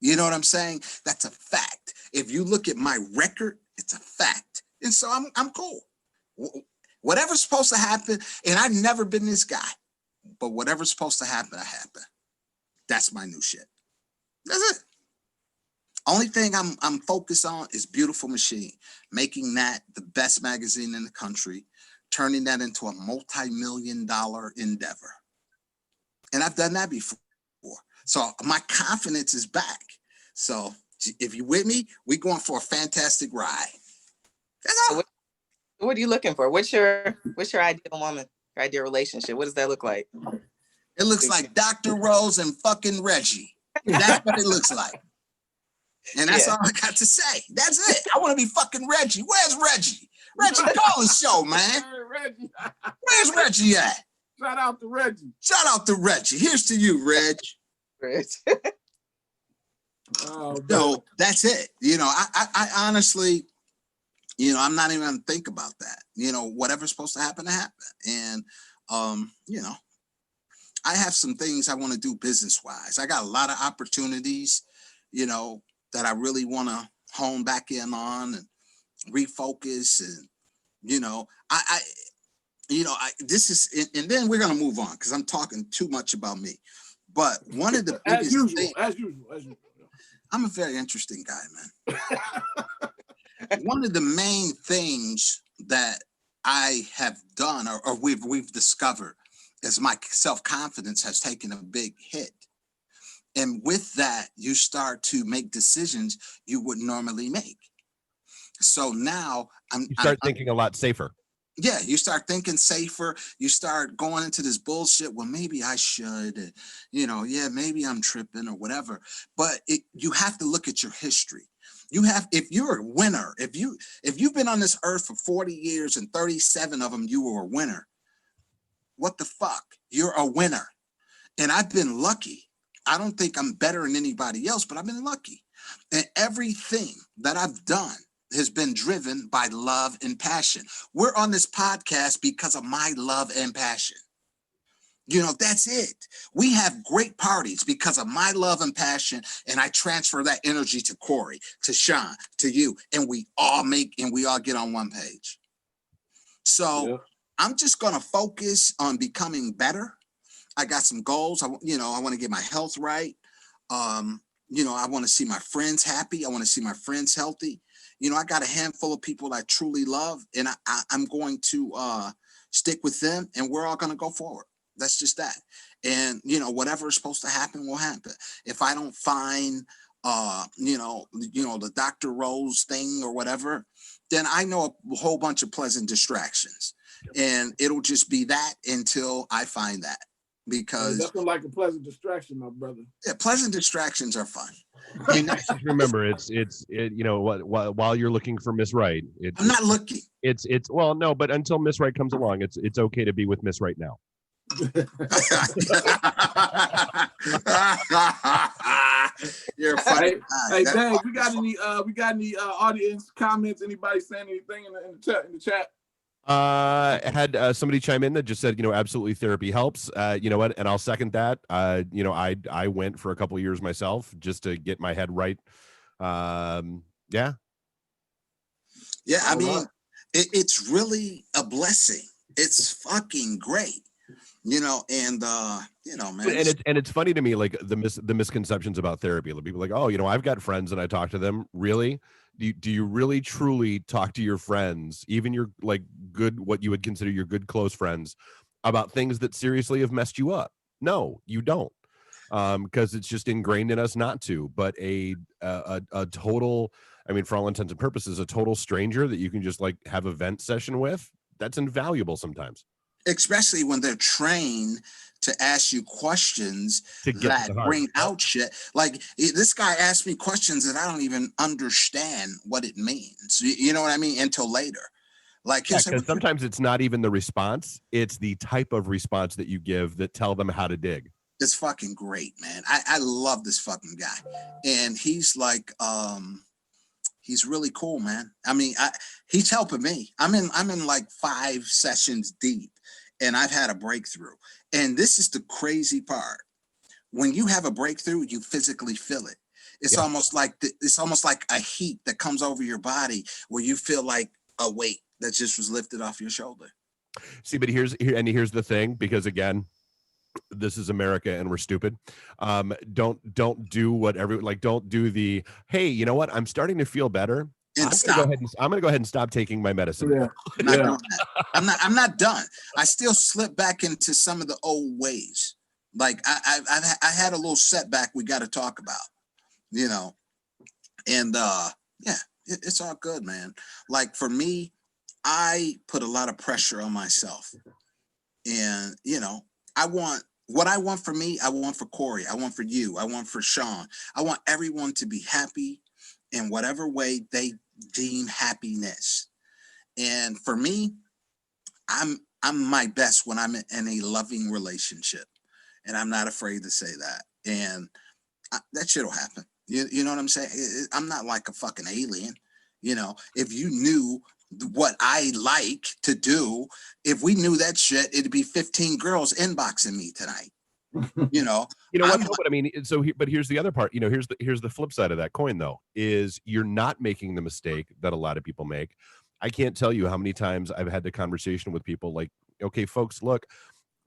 You know what I'm saying? That's a fact. If you look at my record, it's a fact. And so I'm cool. Whatever's supposed to happen, and I've never been this guy, but whatever's supposed to happen, happen. That's my new shit. That's it. Only thing I'm focused on is Beautiful Machine, making that the best magazine in the country, turning that into a multi-million-dollar endeavor. And I've done that before. So my confidence is back. So if you're with me, we're going for a fantastic ride. So what are you looking for? What's your ideal woman, your ideal relationship? What does that look like? It looks like Dr. Rose and fucking Reggie. That's what it looks like. And that's all I got to say. That's it. I want to be fucking Reggie. Where's Reggie? Reggie, call the show, man. Where's Reggie at? Shout out to Reggie. Shout out to Reggie. Here's to you, Reg. So that's it. I honestly, I'm not even gonna think about that. Whatever's supposed to happen, to happen. And I have some things I want to do business-wise. I got a lot of opportunities, that I really want to hone back in on and refocus. And this is, and then we're gonna move on because I'm talking too much about me. But one of the biggest things, as usual. I'm a very interesting guy, man. One of the main things that I have done, or we've discovered, is my self-confidence has taken a big hit. And with that, you start to make decisions you wouldn't normally make. So now you start thinking a lot safer. Yeah, you start thinking safer. You start going into this bullshit. Well, maybe I should, maybe I'm tripping or whatever. But you have to look at your history. If you're a winner, if you've been on this earth for 40 years and 37 of them, you were a winner. What the fuck? You're a winner. And I've been lucky. I don't think I'm better than anybody else, but I've been lucky. And everything that I've done has been driven by love and passion. We're on this podcast because of my love and passion. That's it. We have great parties because of my love and passion, and I transfer that energy to Corey, to Sean, to you, and we all get on one page. So I'm just going to focus on becoming better. I got some goals. I want to get my health right. I want to see my friends happy. I want to see my friends healthy. I got a handful of people I truly love, and I'm going to stick with them, and we're all going to go forward. That's just that. And, whatever is supposed to happen will happen. If I don't find, the Dr. Rose thing or whatever, then I know a whole bunch of pleasant distractions. And it'll just be that until I find that. Because nothing like a pleasant distraction, my brother. Yeah, pleasant distractions are fun. I mean, just remember, while you're looking for Miss Right, I'm not looking. It's well, no, but until Miss Right comes along, it's okay to be with Miss Right now. You're funny. Hey, Dave, we got any audience comments? Anybody saying anything in the chat? I had somebody chime in that just said, absolutely, therapy helps. You know what? And I'll second that. I went for a couple of years myself just to get my head right. Yeah. I mean, it's really a blessing. It's fucking great. Man. And it's funny to me, like the misconceptions about therapy. People are like, oh, I've got friends and I talk to them. Really? Do you really truly talk to your friends, even your like good, what you would consider your good close friends, about things that seriously have messed you up? No, you don't. Because it's just ingrained in us not to. But a total, I mean, for all intents and purposes, a total stranger that you can just like have a vent session with, that's invaluable sometimes. Especially when they're trained to ask you questions that bring out shit. Like this guy asked me questions that I don't even understand what it means. You know what I mean? Until later. Like, because sometimes it's not even the response. It's the type of response that you give that tell them how to dig. It's fucking great, man. I love this fucking guy. And he's like, he's really cool, man. I mean, he's helping me. I'm in like 5 sessions deep. And I've had a breakthrough. And this is the crazy part. When you have a breakthrough, you physically feel it. It's almost like a heat that comes over your body where you feel like a weight that just was lifted off your shoulder. See, but here's the thing, because again, this is America and we're stupid. Don't do what don't do the, hey, you know what? I'm starting to feel better. I'm gonna go ahead and stop taking my medicine. Yeah. I'm not done. I still slip back into some of the old ways. Like I had a little setback we got to talk about, and it's all good, man. Like for me, I put a lot of pressure on myself, and I want what I want for me. I want for Corey. I want for you. I want for Sean. I want everyone to be happy in whatever way they deem happiness. And for me, I'm my best when I'm in a loving relationship, and I'm not afraid to say that. And that shit will happen. You know what I'm saying? I'm not like a fucking alien. If you knew what I like to do, if we knew that shit, it'd be 15 girls inboxing me tonight. But I mean, but here's the other part. Here's the flip side of that coin, though, is you're not making the mistake that a lot of people make. I can't tell you how many times I've had the conversation with people like, okay, folks, look,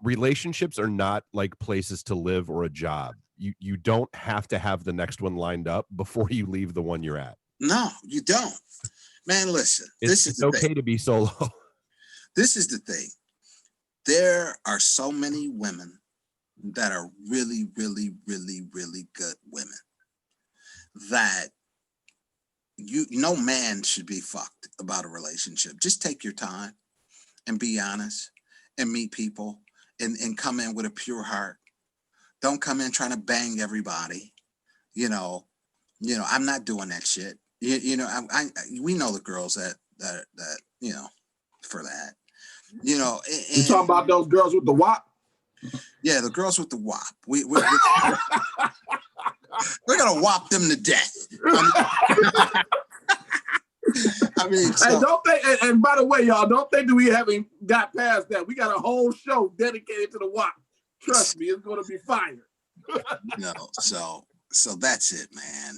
relationships are not like places to live or a job. You don't have to have the next one lined up before you leave the one you're at. No, you don't. Man, listen, it's okay to be solo. This is the thing. There are so many women that are really, really, really, really good women that no man should be fucked about a relationship. Just take your time and be honest and meet people and come in with a pure heart. Don't come in trying to bang everybody. I'm not doing that shit. We know the girls that for that. You talking about those girls with the WAP? Yeah, the girls with the WAP. We're gonna WAP them to death. I mean, hey, don't think. And by the way, y'all, don't think that we haven't got past that. We got a whole show dedicated to the WAP. Trust me, it's gonna be fire. So that's it, man.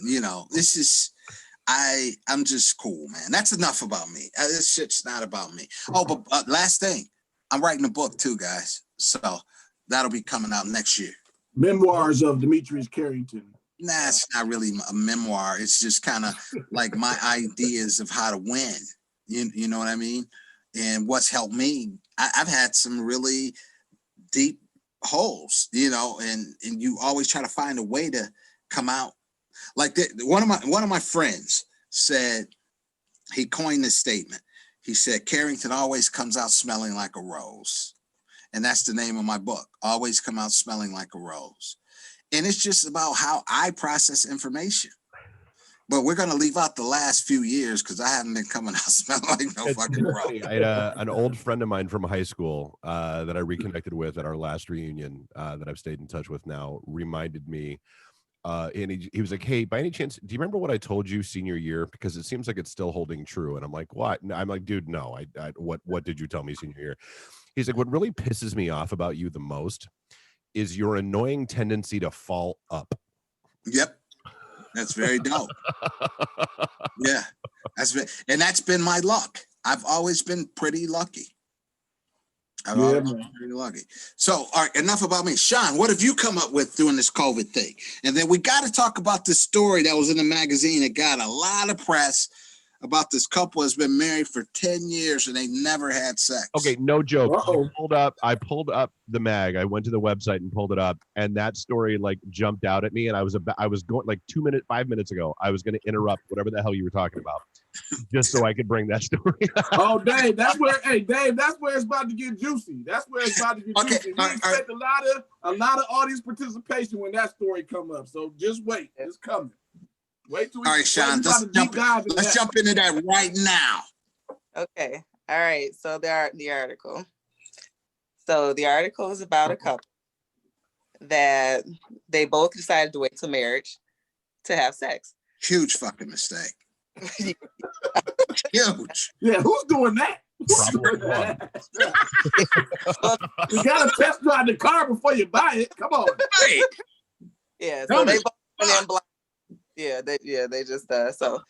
This is. I'm just cool, man. That's enough about me. This shit's not about me. Oh, but last thing, I'm writing a book too, guys. So that'll be coming out next year. Memoirs of Demetrius Carrington. Nah, it's not really a memoir. It's just kind of like my ideas of how to win. You know what I mean? And what's helped me. I've had some really deep holes, and you always try to find a way to come out. Like one of my friends said, he coined this statement. He said, Carrington always comes out smelling like a rose. And that's the name of my book, Always Come Out Smelling Like a Rose. And it's just about how I process information. But we're going to leave out the last few years because I haven't been coming out smelling like no fucking rose. I had an old friend of mine from high school that I reconnected with at our last reunion that I've stayed in touch with now, reminded me. And he was like, hey, by any chance, do you remember what I told you senior year? Because it seems like it's still holding true. And I'm like, what? And I'm like, dude, no, what did you tell me senior year? He's like, what really pisses me off about you the most is your annoying tendency to fall up. Yep. That's very dope. Yeah. That's been my luck. I've always been pretty lucky. Pretty lucky. So, all right, enough about me. Sean, what have you come up with doing this COVID thing? And then we got to talk about this story that was in the magazine that got a lot of press about this couple that's been married for 10 years and they never had sex. Okay, no joke. I pulled up the mag. I went to the website and pulled it up, and that story like jumped out at me. And I was going like 5 minutes ago. I was going to interrupt whatever the hell you were talking about, just so I could bring that story up. Oh, Dave, that's where it's about to get juicy. That's where it's about to get juicy. We expect a lot of audience participation when that story come up. So just wait, it's coming. Wait till we. All right, Sean, let's jump into that right now. Okay. All right. So the article. So the article is about a couple that they both decided to wait till marriage to have sex. Huge fucking mistake. Huge. Yeah, who's doing that? You gotta test drive the car before you buy it. Come on. Right. Yeah. So they both went in blind. They just so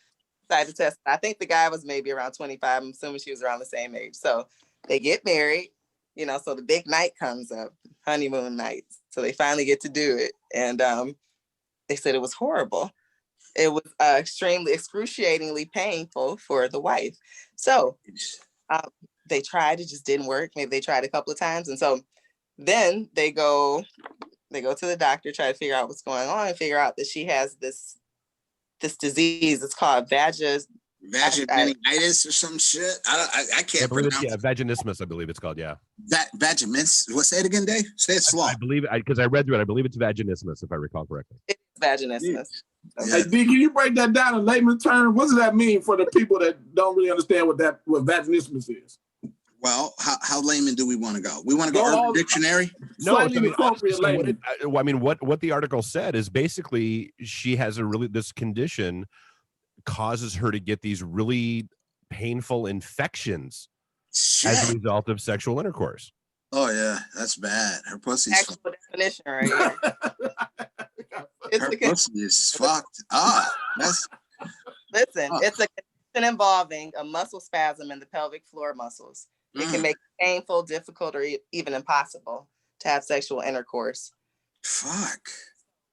decided to test. I think the guy was maybe around 25. I'm assuming she was around the same age. So they get married, so the big night comes up, honeymoon night. So they finally get to do it. And they said it was horrible. It was extremely excruciatingly painful for the wife. So they tried, it just didn't work. Maybe they tried a couple of times. And so then they go to the doctor, try to figure out what's going on and figure out that she has this disease. It's called vaginitis or some shit. I can't pronounce it. Vaginismus, I believe it's called. Yeah. Vaginismus. What? Say it again, Dave. Say it slow. I believe it because I read through it. I believe it's vaginismus, if I recall correctly. It's vaginismus. Yeah. Hey, D, can you break that down in layman's terms? What does that mean for the people that don't really understand what vaginismus is? Well, how layman do we want to go? We want to go Urban Dictionary? No, appropriate layman. What the article said is basically she has this condition causes her to get these really painful infections as a result of sexual intercourse. Oh yeah, that's bad. Her pussy's actual definition right here. Her pussy is fucked. Listen, it's a condition involving a muscle spasm in the pelvic floor muscles. It can make it painful, difficult, or even impossible to have sexual intercourse. Fuck.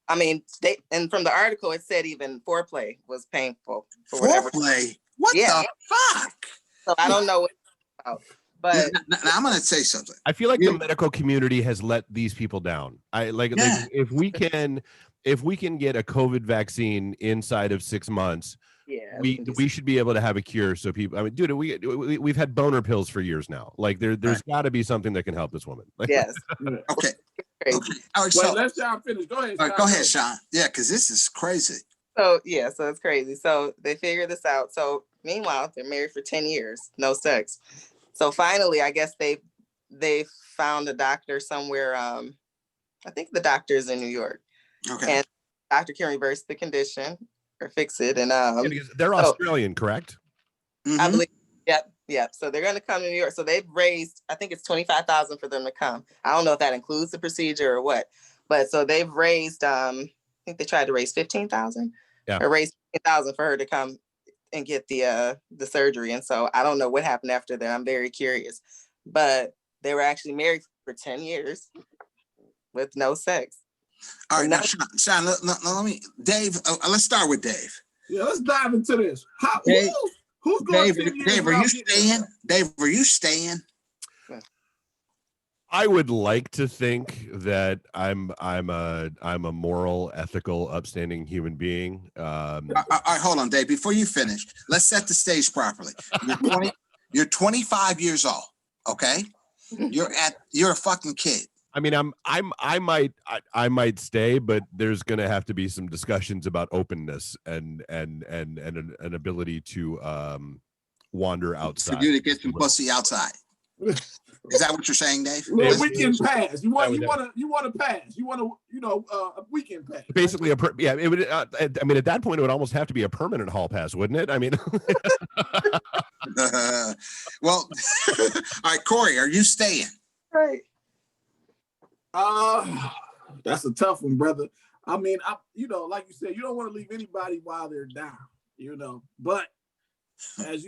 I mean, and from the article, it said even foreplay was painful. Foreplay? What the fuck? So I don't know what it's about. But now I'm going to say something. I feel like the medical community has let these people down. Like if we can get a COVID vaccine inside of 6 months, we should be able to have a cure. So people, I mean, dude, we've had boner pills for years now. Like there's got to be something that can help this woman. Yes. Okay. All right. Well, let Sean finish. Go ahead. All right, go ahead, Sean. Yeah, because this is crazy. So it's crazy. So they figure this out. So meanwhile, they're married for 10 years, no sex. So finally, I guess they found a doctor somewhere. I think the doctor is in New York. Okay. And the doctor can reverse the condition or fix it. And they're Australian, correct? Mm-hmm. I believe. Yep. So they're going to come to New York. So they've raised, I think it's $25,000 for them to come. I don't know if that includes the procedure or what, but so they've raised. I think they tried to raise $15,000. Yeah. Or raise $15,000 for her to come and get the surgery. And so I don't know what happened after that. I'm very curious. But they were actually married for 10 years with no sex. All right, now, Sean, let me, Dave, let's start with Dave. Yeah, let's dive into this. Dave, who's going 10 years? Dave, are you staying? Dave, are you staying? I would like to think that I'm a moral, ethical, upstanding human being. All right, hold on, Dave. Before you finish, let's set the stage properly. You're 25 years old. Okay, you're a fucking kid. I mean, I might stay, but there's gonna have to be some discussions about openness and an ability to wander outside. For you to get some pussy outside. Is that what you're saying, Dave? Well, weekend pass. You want to pass. You want to, a weekend pass. Basically, it would. I mean, at that point, it would almost have to be a permanent hall pass, wouldn't it? I mean, well, all right, Corey, are you staying? Right. That's a tough one, brother. I mean, like you said, you don't want to leave anybody while they're down, but as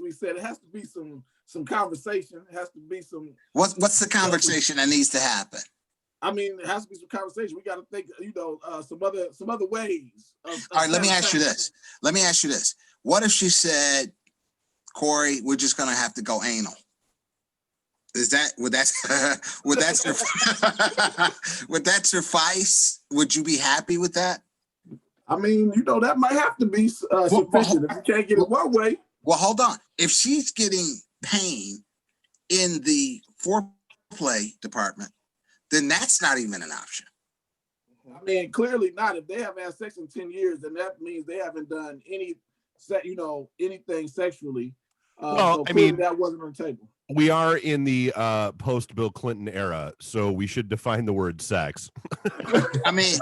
we said, it has to be some conversation. It has to be some. What's the conversation that needs to happen? I mean, it has to be some conversation. We got to think, some other ways. All right, let me ask you this. What if she said, Corey, we're just gonna have to go anal? Would that suffice? Would you be happy with that? I mean, that might have to be sufficient if you can't get it one way. Well, hold on. If she's getting pain in the foreplay department, then that's not even an option. I mean, clearly not. If they haven't had sex in 10 years, then that means they haven't done anything sexually. So I mean, that wasn't on the table. We are in the post Bill Clinton era, so we should define the word sex. I mean,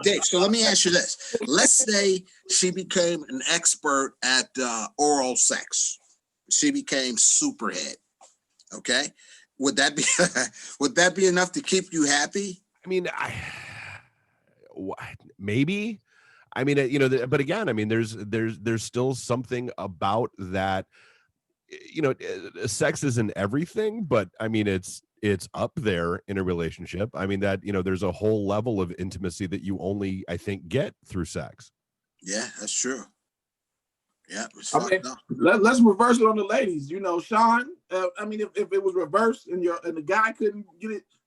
Dave, so let me ask you this. Let's say she became an expert at oral sex. She became superhead. Okay. Would that be enough to keep you happy? I mean, maybe. I mean, but again, I mean, there's still something about that. Sex isn't everything, but I mean, it's up there in a relationship. I mean, that there's a whole level of intimacy that you only, I think, get through sex. Yeah, that's true. Yeah, let's reverse it on the ladies. Sean. I mean, if it was reversed and the guy couldn't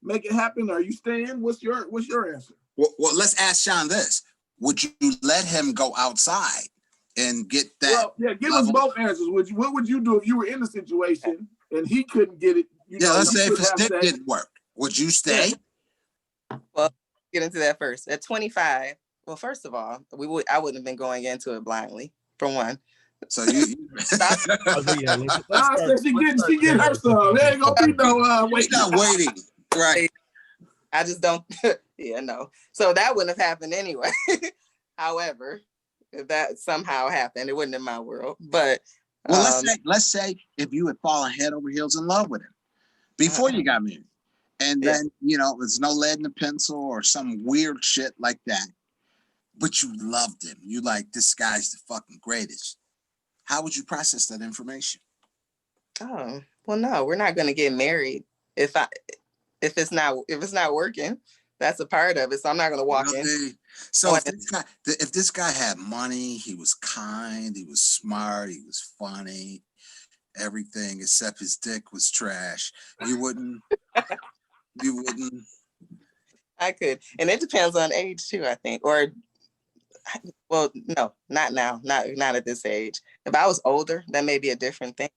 make it happen, are you staying? What's your answer? Well, let's ask Sean this: would you let him go outside and get that? Well, yeah, give us both answers. What would you do if you were in the situation and he couldn't get it? Let's say if his dick didn't work, would you stay? Well, get into that first. At 25, well, first of all, I wouldn't have been going into it blindly. For one. So you she get her some. There ain't gonna be no wait. Not waiting. Right. I just don't no. So that wouldn't have happened anyway. However, if that somehow happened, it wasn't in my world. But let's say if you had fallen head over heels in love with him before you got married, and then there's no lead in the pencil or some weird shit like that, but you loved him. You like, this guy's the fucking greatest. How would you process that information? Oh, well, no, we're not going to get married if it's not working. That's a part of it. So I'm not going to walk in. So if this guy had money, he was kind, he was smart, he was funny, everything except his dick was trash, you wouldn't. I could, and it depends on age too, I think. Or, well, no, not now, not at this age. If I was older, that may be a different thing.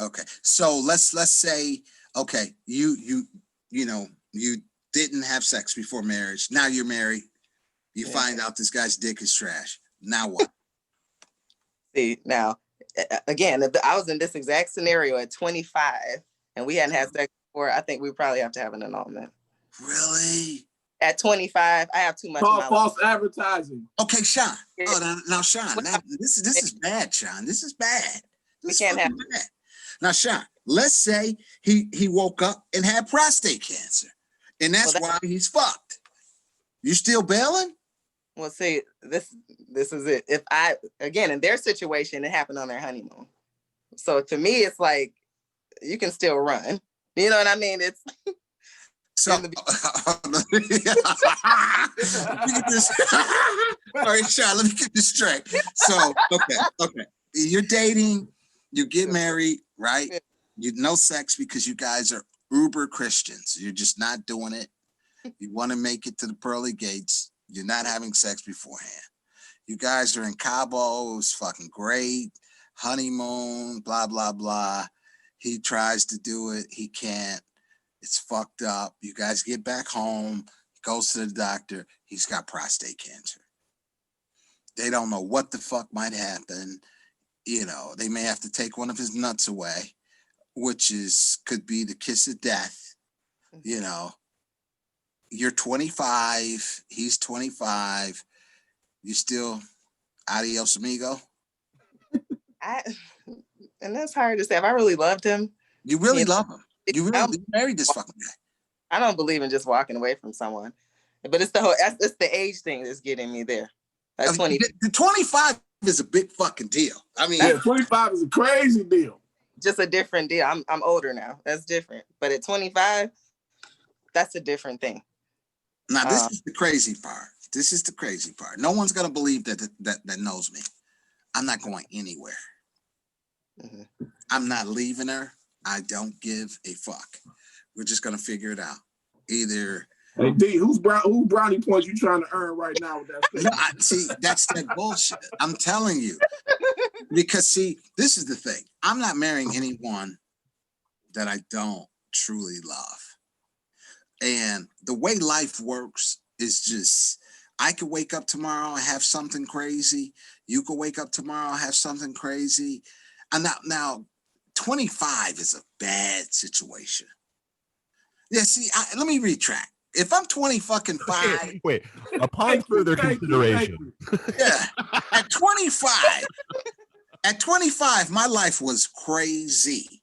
Okay, so let's say, okay, you didn't have sex before marriage. Now you're married. You find out this guy's dick is trash. Now what? See, now, again, if I was in this exact scenario at 25 and we hadn't had sex before, I think we probably have to have an annulment. Really? At 25, I have too much. False advertising. Okay, Sean. Oh, now Sean, this is bad, Sean. This is bad. We can't have bad. Now, Sean, let's say he woke up and had prostate cancer, and that's why he's fucked. You still bailing? Well, see, this is it. If in their situation, it happened on their honeymoon. So to me, it's like, you can still run. You know what I mean? It's so. Let me get this. All right, Sean, let me get this straight. So, okay. You're dating, you get married, right? You no sex because you guys are uber Christians. You're just not doing it. You want to make it to the pearly gates. You're not having sex beforehand. You guys are in Cabo. It's fucking great. Honeymoon, blah, blah, blah. He tries to do it. He can't. It's fucked up. You guys get back home. He goes to the doctor. He's got prostate cancer. They don't know what the fuck might happen. You know, they may have to take one of his nuts away, which could be the kiss of death. You know, you're 25. He's 25. You still adios amigo? And that's hard to say. If I really loved him. You really love him. You married this fucking guy. I don't believe in just walking away from someone. But it's it's the age thing that's getting me there. Like 20. The 25 is a big fucking deal. I mean, 25 is a crazy deal. Just a different deal. I'm older now. That's different. But at 25, that's a different thing. Now, this is the crazy part. This is the crazy part. No one's gonna believe that knows me. I'm not going anywhere. Mm-hmm. I'm not leaving her. I don't give a fuck. We're just gonna figure it out. Either. Hey D, who brownie points you trying to earn right now with that thing? No, see, that's that bullshit. I'm telling you. Because see, this is the thing. I'm not marrying anyone that I don't truly love. And the way life works is just, I could wake up tomorrow and have something crazy. You could wake up tomorrow and have something crazy. And now 25 is a bad situation. Yeah, see, let me retract. If I'm 25, wait, upon further consideration. Yeah, at 25, my life was crazy.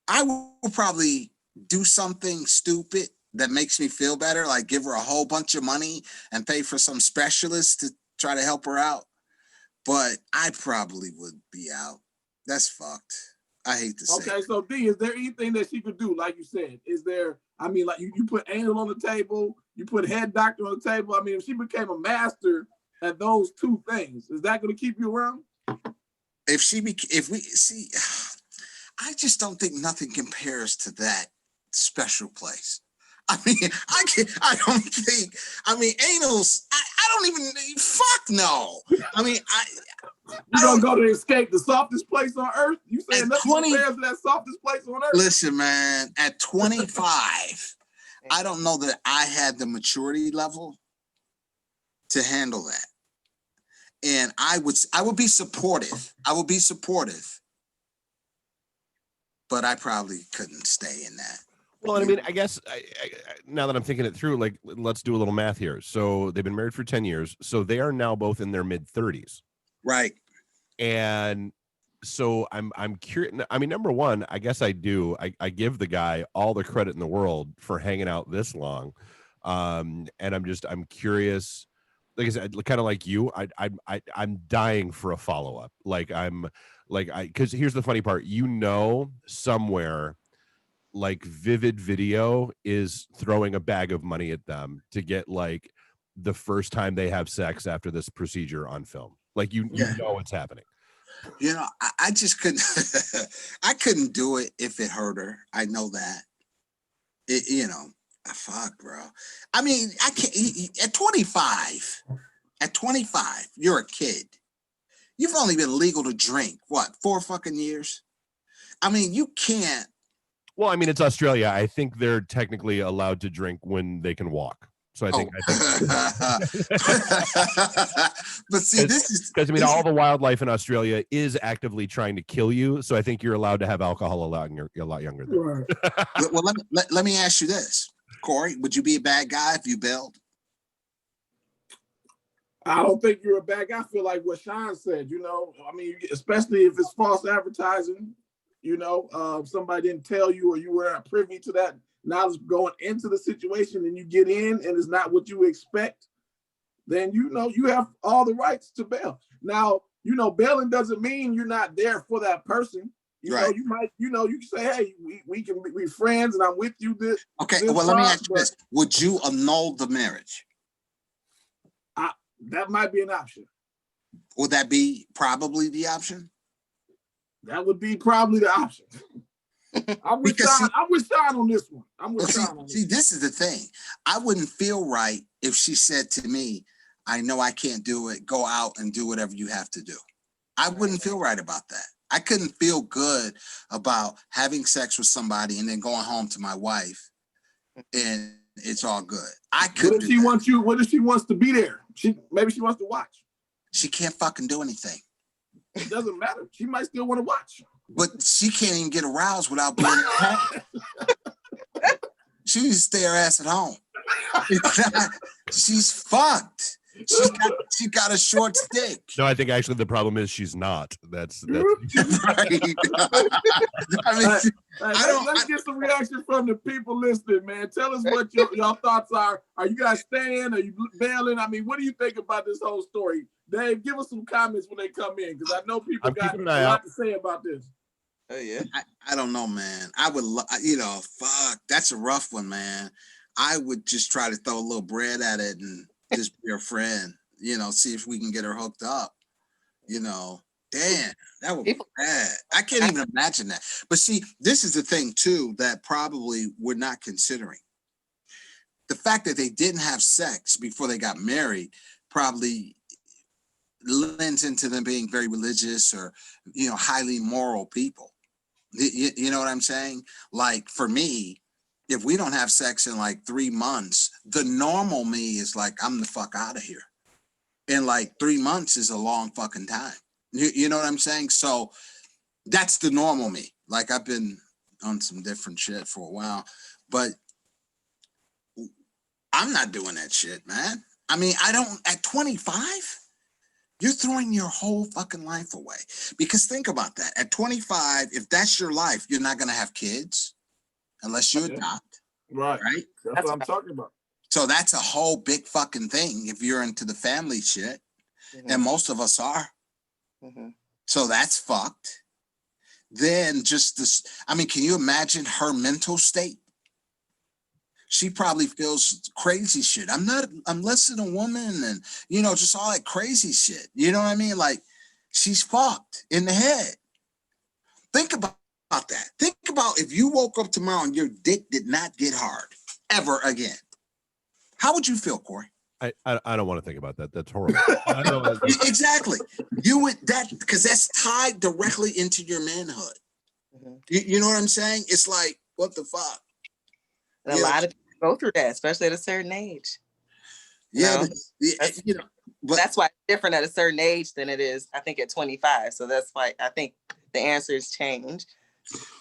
I will probably do something stupid that makes me feel better, like give her a whole bunch of money and pay for some specialist to try to help her out. But I probably would be out. That's fucked. I hate to say. Okay, so D, is there anything that she could do? Like you said, is there? I mean, like you put anal on the table, you put head doctor on the table. I mean, if she became a master at those two things, is that going to keep you around? If we see, I just don't think nothing compares to that special place. I mean, anals, I don't even, fuck no. I mean, you don't go to escape the softest place on earth? You saying nothing compares to that softest place on earth? Listen, man, at 25, I don't know that I had the maturity level to handle that. And I would be supportive. But I probably couldn't stay in that. Well, I mean, I guess now that I'm thinking it through, like, let's do a little math here. So they've been married for 10 years. So they are now both in their mid 30s. Right. And so I'm curious. I mean, number one, I guess I give the guy all the credit in the world for hanging out this long. And I'm curious. Like I said, kind of like you, I'm dying for a follow-up. Because here's the funny part, somewhere like Vivid Video is throwing a bag of money at them to get like the first time they have sex after this procedure on film. Like, you know what's happening. You know, I just couldn't, I couldn't do it if it hurt her. I know that. Fuck, bro. I mean, I can't, at 25, you're a kid. You've only been legal to drink, 4 fucking years? I mean, you can't. Well, I mean, it's Australia. I think they're technically allowed to drink when they can walk. So I think. But see, this is because all the wildlife in Australia is actively trying to kill you. So I think you're allowed to have alcohol a lot younger. Right. Well, let me ask you this, Corey. Would you be a bad guy if you bailed? I don't think you're a bad guy. I feel like what Sean said. I mean, especially if it's false advertising. Somebody didn't tell you, or you weren't privy to that knowledge going into the situation, and you get in and it's not what you expect, then you have all the rights to bail. Now, bailing doesn't mean you're not there for that person. You Right. know, you might, you can say, hey, we can be friends and I'm with you this. Okay, this well, let me far, ask you this. Would you annul the marriage? That might be an option. Would that be probably the option? That would be probably the option. I'm with Sean on this one. I'm with Sean on this. See, this is the thing. I wouldn't feel right if she said to me, I know I can't do it. Go out and do whatever you have to do. I wouldn't feel right about that. I couldn't feel good about having sex with somebody and then going home to my wife and it's all good. I could. What if she wants you? What if she wants to be there? Maybe she wants to watch. She can't fucking do anything. It doesn't matter. She might still want to watch. But she can't even get aroused without being at home. She needs to stay her ass at home. She's fucked. She got a short stick. No, I think actually the problem is she's not. That's right. Let's get some reaction from the people listening, man. Tell us what your thoughts are. Are you guys staying? Are you bailing? I mean, what do you think about this whole story? Dave, give us some comments when they come in, because I know people got a lot to say about this. Oh yeah. I don't know, man. I would, fuck. That's a rough one, man. I would just try to throw a little bread at it and just be her friend, see if we can get her hooked up. Damn, that would be bad. I can't even imagine that. But see, this is the thing too that probably we're not considering. The fact that they didn't have sex before they got married probably lends into them being very religious or, highly moral people. You know what I'm saying? Like for me, if we don't have sex in like 3 months, the normal me is like, I'm the fuck out of here. And like 3 months is a long fucking time. You know what I'm saying? So that's the normal me. Like I've been on some different shit for a while, but I'm not doing that shit, man. I mean, at 25, you're throwing your whole fucking life away. Because think about that. At 25, if that's your life, you're not going to have kids. Unless you adopt. Right. That's what I'm talking about. So that's a whole big fucking thing if you're into the family shit. Mm-hmm. And most of us are. Mm-hmm. So that's fucked. Then just this, can you imagine her mental state? She probably feels crazy shit. I'm less than a woman and, just all that crazy shit. You know what I mean? Like she's fucked in the head. Think about that. Think about if you woke up tomorrow and your dick did not get hard ever again. How would you feel, Corey? I don't want to think about that. That's horrible. Exactly. Because that's tied directly into your manhood. Mm-hmm. You know what I'm saying? It's like, what the fuck? And a lot of people go through that, especially at a certain age. Yeah, but that's why it's different at a certain age than it is, I think, at 25. So that's why I think the answers change.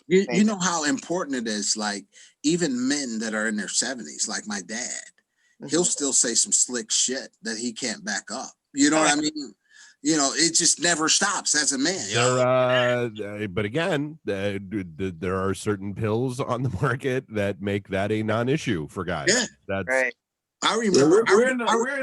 You know how important it is, like even men that are in their 70s, like my dad, mm-hmm. He'll still say some slick shit that he can't back up. You know what I mean? It just never stops as a man. But again, there are certain pills on the market that make that a non-issue for guys. Yeah, that's right. I remember. We're in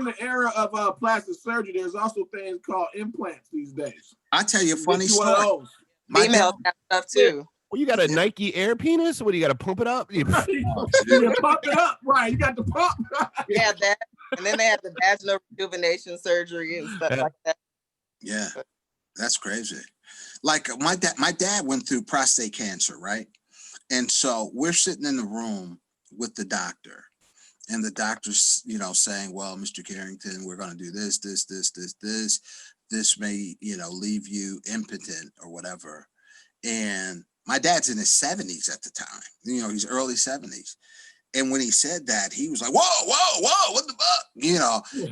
the era of plastic surgery. There's also things called implants these days. I tell you a funny story. Females have stuff too. Well, you got a Nike Air penis? What do you got to pump it up? You pump it up, right? You got to pump. Yeah, that, and then they have the vaginal rejuvenation surgery and stuff like that. Yeah, that's crazy. Like my dad went through prostate cancer, right? And so we're sitting in the room with the doctor, and the doctor's, saying, "Well, Mr. Carrington, we're going to do this. This may, leave you impotent or whatever." And my dad's in his 70s at the time. He's early 70s. And when he said that, he was like, whoa, what the fuck?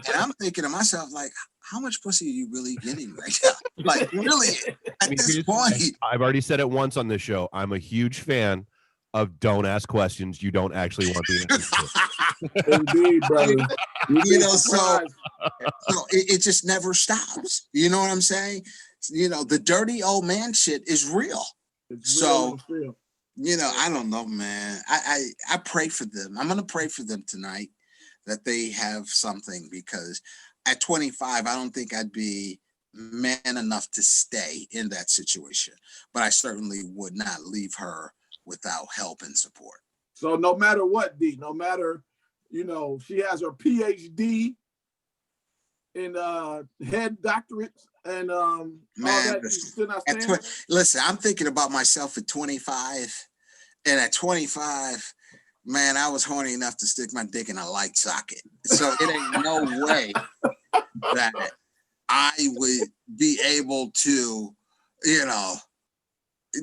And I'm thinking to myself, like, how much pussy are you really getting right now? Like, really, at this point. I've already said it once on this show. I'm a huge fan of don't ask questions you don't actually want the answers to. Indeed, brother. So it just never stops. You know what I'm saying? The dirty old man shit is real. It's real. I don't know, man. I pray for them. I'm going to pray for them tonight that they have something, because at 25, I don't think I'd be man enough to stay in that situation, but I certainly would not leave her without help and support. So no matter what, D, no matter, you know, she has her PhD in head doctorates and Man, all that, you still not staying? Listen, I'm thinking about myself at 25, and at 25, man, I was horny enough to stick my dick in a light socket. So it ain't no way that I would be able to, you know,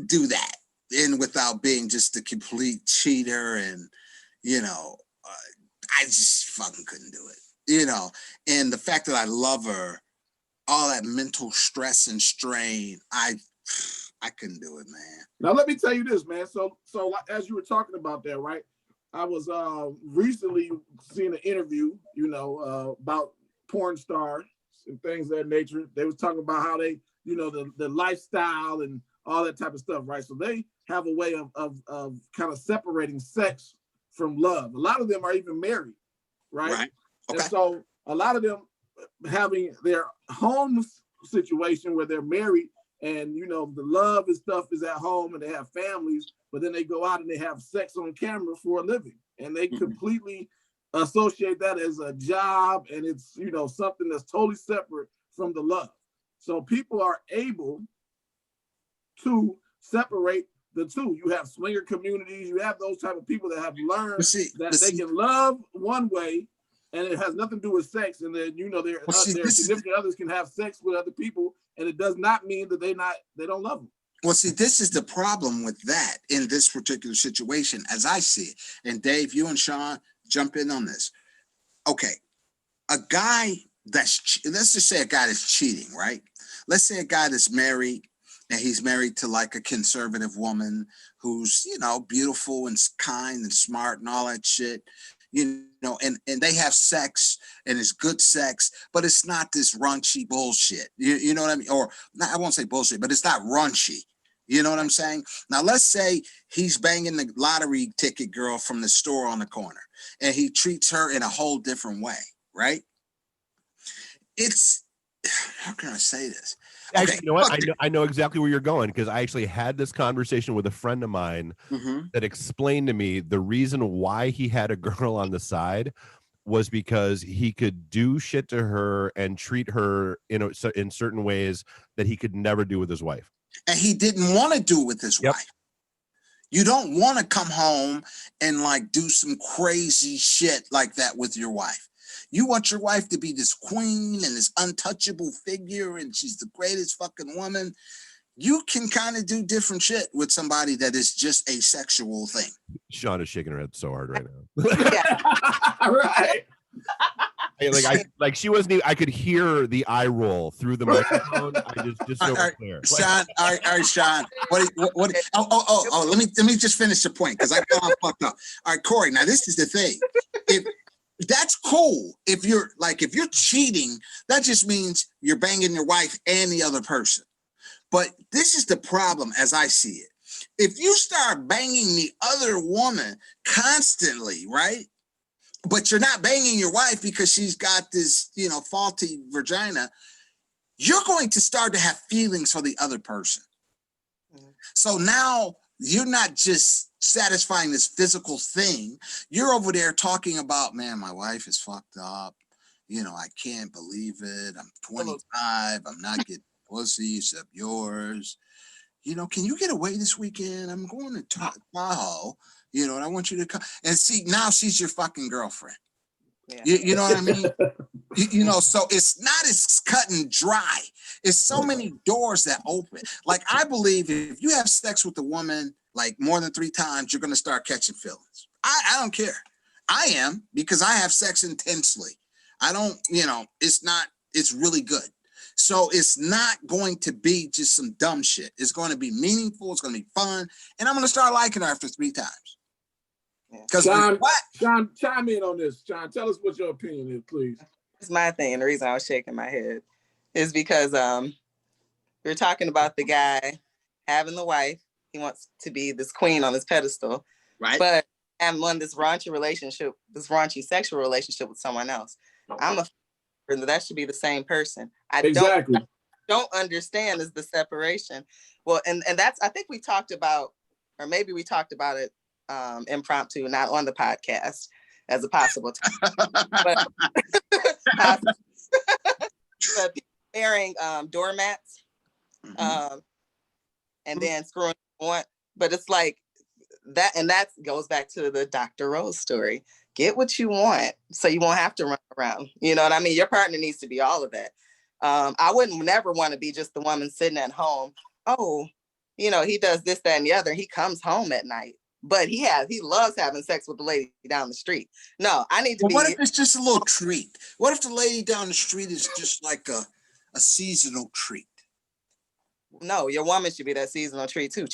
do that, and without being just a complete cheater. And, you know, I just fucking couldn't do it, you know. And the fact that I love her, all that mental stress and strain, I couldn't do it, man. Now let me tell you this, man. So as you were talking about that, right? I was recently seeing an interview, you know, about porn stars and things of that nature. They was talking about how they, you know, the lifestyle and all that type of stuff, right? So they have a way of kind of separating sex from love. A lot of them are even married, right? Right. Okay. And so a lot of them having their home situation where they're married and, you know, the love and stuff is at home and they have families, but then they go out and they have sex on camera for a living. And they completely associate that as a job, and it's, you know, something that's totally separate from the love. So people are able to separate the two. You have swinger communities, you have those type of people that have learned that they can love one way and it has nothing to do with sex, and then, you know, their significant others can have sex with other people, and it does not mean that they don't love them. Well, see, this is the problem with that in this particular situation, as I see it. And Dave, you and Sean, jump in on this. Okay, a guy let's just say a guy that's cheating, right? Let's say a guy that's married, and he's married to like a conservative woman who's, you know, beautiful and kind and smart and all that shit, you know, and they have sex, and it's good sex, but it's not this raunchy bullshit. You know what I mean? Or not, I won't say bullshit, but it's not raunchy. You know what I'm saying? Now, let's say he's banging the lottery ticket girl from the store on the corner, and he treats her in a whole different way, right? It's, how can I say this? Actually, okay, you know what? I know exactly where you're going, because I actually had this conversation with a friend of mine that explained to me the reason why he had a girl on the side was because he could do shit to her and treat her in certain ways that he could never do with his wife. And he didn't want to do it with his wife. You don't want to come home and like do some crazy shit like that with your wife. You want your wife to be this queen and this untouchable figure, and she's the greatest fucking woman. You can kind of do different shit with somebody that is just a sexual thing. Sean is shaking her head so hard right now. Right. Like she wasn't even, I could hear the eye roll through the microphone. I just so clear. Sean, all right, Sean. What? Let me just finish the point, because I got all fucked up. All right, Corey. Now this is the thing. If that's cool, if you're cheating, that just means you're banging your wife and the other person. But this is the problem as I see it. If you start banging the other woman constantly, right? But you're not banging your wife because she's got this, you know, faulty vagina, you're going to start to have feelings for the other person. So now you're not just satisfying this physical thing. You're over there talking about, man, my wife is fucked up. You know, I can't believe it. I'm 25. I'm not getting pussy except yours. You know, can you get away this weekend? I'm going to Tahoe. You know, and I want you to come and see. Now she's your fucking girlfriend. Yeah. You know what I mean? you know, so it's not as cut and dry. It's so many doors that open. Like, I believe if you have sex with a woman like more than 3 times, you're going to start catching feelings. I don't care. I am, because I have sex intensely. I don't, you know, it's really good. So it's not going to be just some dumb shit. It's going to be meaningful. It's going to be fun. And I'm going to start liking her after 3 times. John, chime in on this. John, tell us what your opinion is, please. It's my thing. And the reason I was shaking my head is because we're talking about the guy having the wife. He wants to be this queen on this pedestal. Right. But I'm on this raunchy relationship, this raunchy sexual relationship with someone else. I'm that should be the same person. Exactly. don't understand is the separation. Well, and that's, I think we talked about, or maybe we talked about it impromptu, not on the podcast as a possible time. But, but people wearing doormats and then screwing on. But it's like that, and that goes back to the Dr. Rose story. Get what you want so you won't have to run around. You know what I mean? Your partner needs to be all of that. I wouldn't never want to be just the woman sitting at home. Oh, you know, he does this, that, and the other. He comes home at night, but he loves having sex with the lady down the street. No, I need to be. What if it's just a little treat? What if the lady down the street is just like a seasonal treat? No, your woman should be that seasonal treat too.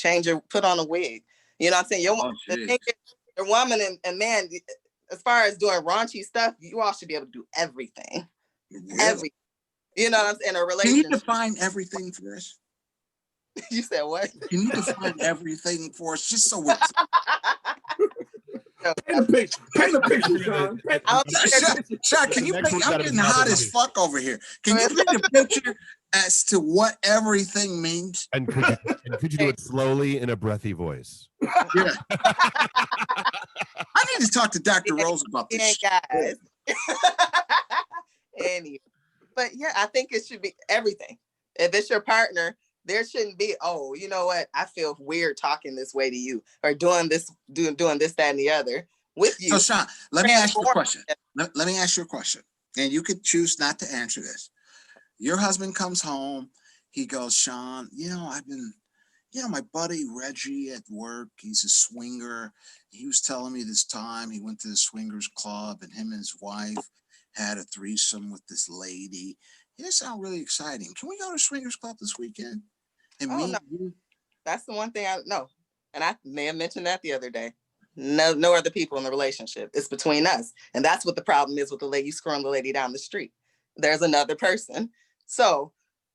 Put on a wig. You know what I'm saying? Your woman and man, as far as doing raunchy stuff, you all should be able to do everything. Really? Everything. You know what I'm saying? A relationship. Can you define everything for us? You said what? Can you define everything for us, just so we? Paint a picture. Paint a picture, Sean. Sean, can you paint? I'm getting hot as fuck over here. Can you paint a picture as to what everything means? And could you do it slowly in a breathy voice? Yeah. I need to talk to Dr. Rose about this. Guys. Anyway, but yeah, I think it should be everything. If it's your partner, there shouldn't be, oh, you know what? I feel weird talking this way to you, or doing this, that, and the other with you. So, Sean, let me ask you a question. Let me ask you a question, and you could choose not to answer this. Your husband comes home. He goes, Sean, my buddy Reggie at work, he's a swinger. He was telling me this time he went to the swingers club and him and his wife had a threesome with this lady. It sounds really exciting. Can we go to swingers club this weekend? And no. That's the one thing I know. And I may have mentioned that the other day. No other people in the relationship. It's between us. And that's what the problem is with the lady screwing the lady down the street. There's another person. So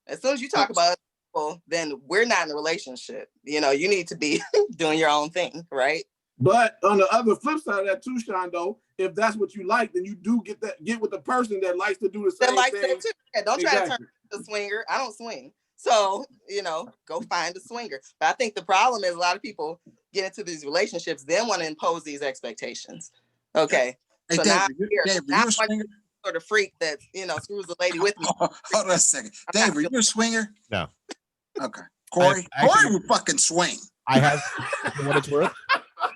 as soon as you talk about people, then we're not in a relationship. You know, you need to be doing your own thing, right? But on the other flip side of that too, Sean, though, if that's what you like, then you do get with the person that likes to do the same thing. That too. Yeah, don't try to turn into a swinger. I don't swing. So, go find a swinger. But I think the problem is a lot of people get into these relationships, then want to impose these expectations. Okay. Hey, so Dave, now I'm sort of freak that, screws the lady with me. Hold on a second. Dave, are you a swinger? No. Okay. Corey would fucking swing. I have, for what it's worth,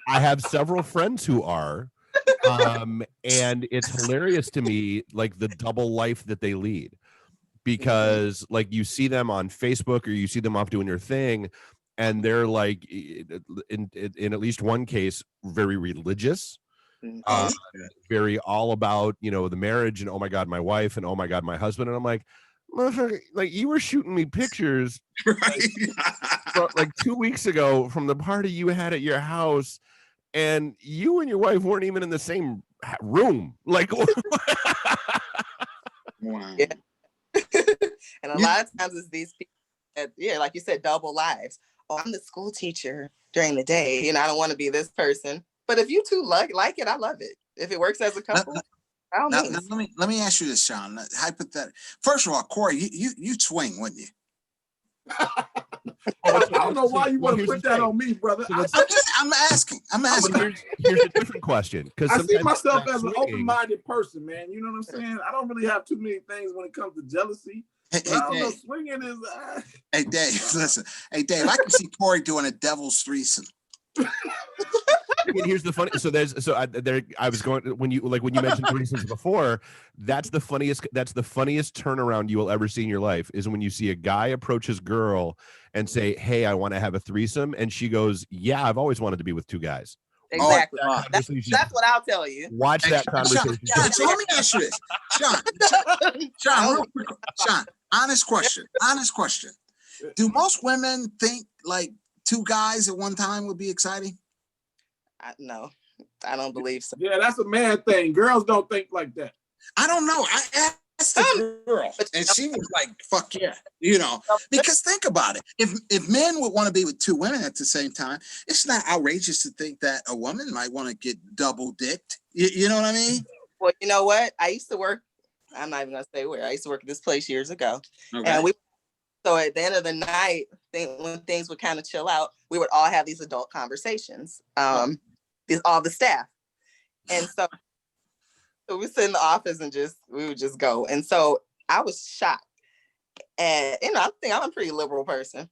I have several friends who are, and it's hilarious to me, like the double life that they lead. Because like you see them on Facebook or you see them off doing your thing, and they're like, in at least one case, very religious, very all about the marriage and oh my God, my wife, and oh my God, my husband. And I'm like, motherfucker, like you were shooting me pictures like 2 weeks ago from the party you had at your house, and you and your wife weren't even in the same room. Like, wow. Yeah. And a lot of times it's these people that, like you said, double lives. Oh, I'm the school teacher during the day, I don't want to be this person. But if you two like it, I love it. If it works as a couple, let me ask you this, Sean. Hypothetical. First of all, Corey, you'd swing, wouldn't you? I don't know why you want to put that on me, brother. I'm asking. Here's a different question, because I see myself as an open-minded person, man. You know what I'm saying? I don't really have too many things when it comes to jealousy. Hey, Dave. Swinging is. Hey, Dave, listen. Hey, Dave, I can see Corey doing a devil's threesome. And here's the funny. I was going when you mentioned threesomes before. That's the funniest turnaround you will ever see in your life is when you see a guy approach his girl and say, "Hey, I want to have a threesome," and she goes, "Yeah, I've always wanted to be with two guys." Exactly. That's what I'll tell you. Watch that conversation. Sean, so let me ask you this, Sean, real quick, Sean. Honest question. Do most women think like two guys at one time would be exciting? No, I don't believe so. Yeah, that's a man thing. Girls don't think like that. I don't know. I asked the girl, and she was like, "Fuck yeah," Because think about it. If men would want to be with two women at the same time, it's not outrageous to think that a woman might want to get double dicked. You know what I mean? Well, you know what? I used to work. I'm not even gonna say where. I used to work at this place years ago, okay. And So at the end of the night, when things would kind of chill out, we would all have these adult conversations. All the staff. And so we sit in the office and we would just go. And so I was shocked. And I think I'm a pretty liberal person,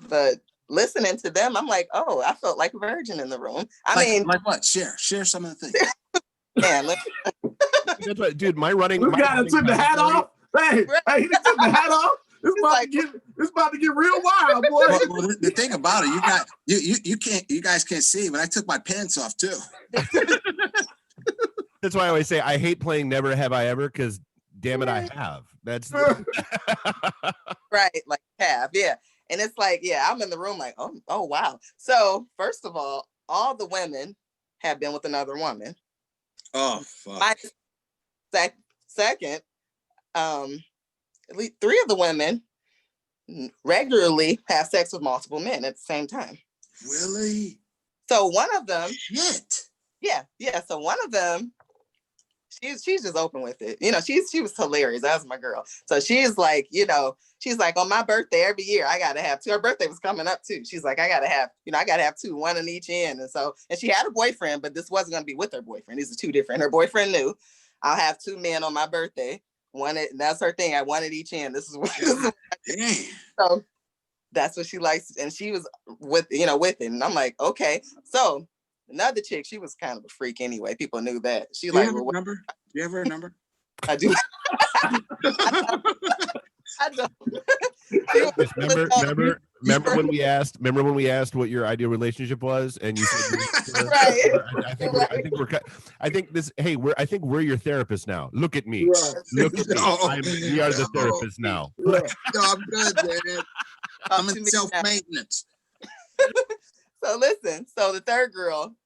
but listening to them, I'm like, oh, I felt like a virgin in the room. I mean, like what? Share some of the things. Man, that's what, dude. My running. This guy that took the hat off. Hey, he took the hat off. It's about to get real wild, boy. Well, the thing about it, you guys can't see, but I took my pants off too. That's why I always say I hate playing Never Have I Ever, because damn it, I have. That's right, like have, yeah. And it's like, yeah, I'm in the room like, oh wow. So first of all the women have been with another woman. Oh fuck. Second, at least 3 of the women regularly have sex with multiple men at the same time. Really? So one of them, shit. Yeah. So one of them, she's just open with it. She was hilarious. That was my girl. So she's like, she's like, on my birthday every year, I gotta have 2. Her birthday was coming up too. She's like, I gotta have 2, one on each end. And she had a boyfriend, but this wasn't gonna be with her boyfriend. These are 2 different. Her boyfriend knew. I'll have 2 men on my birthday. That's her thing. I one at each end. This is what. So that's what she likes, and she was with it. And I'm like, okay. So another chick, she was kind of a freak anyway. People knew that. She like, Do you have her number? I do. I don't. Remember when we asked what your ideal relationship was, and you said, right. I think we're your therapist now. Look at me. Right. Look at me. We are the therapist now. No, I'm good, man. I'm in self-maintenance. So listen. So the third girl.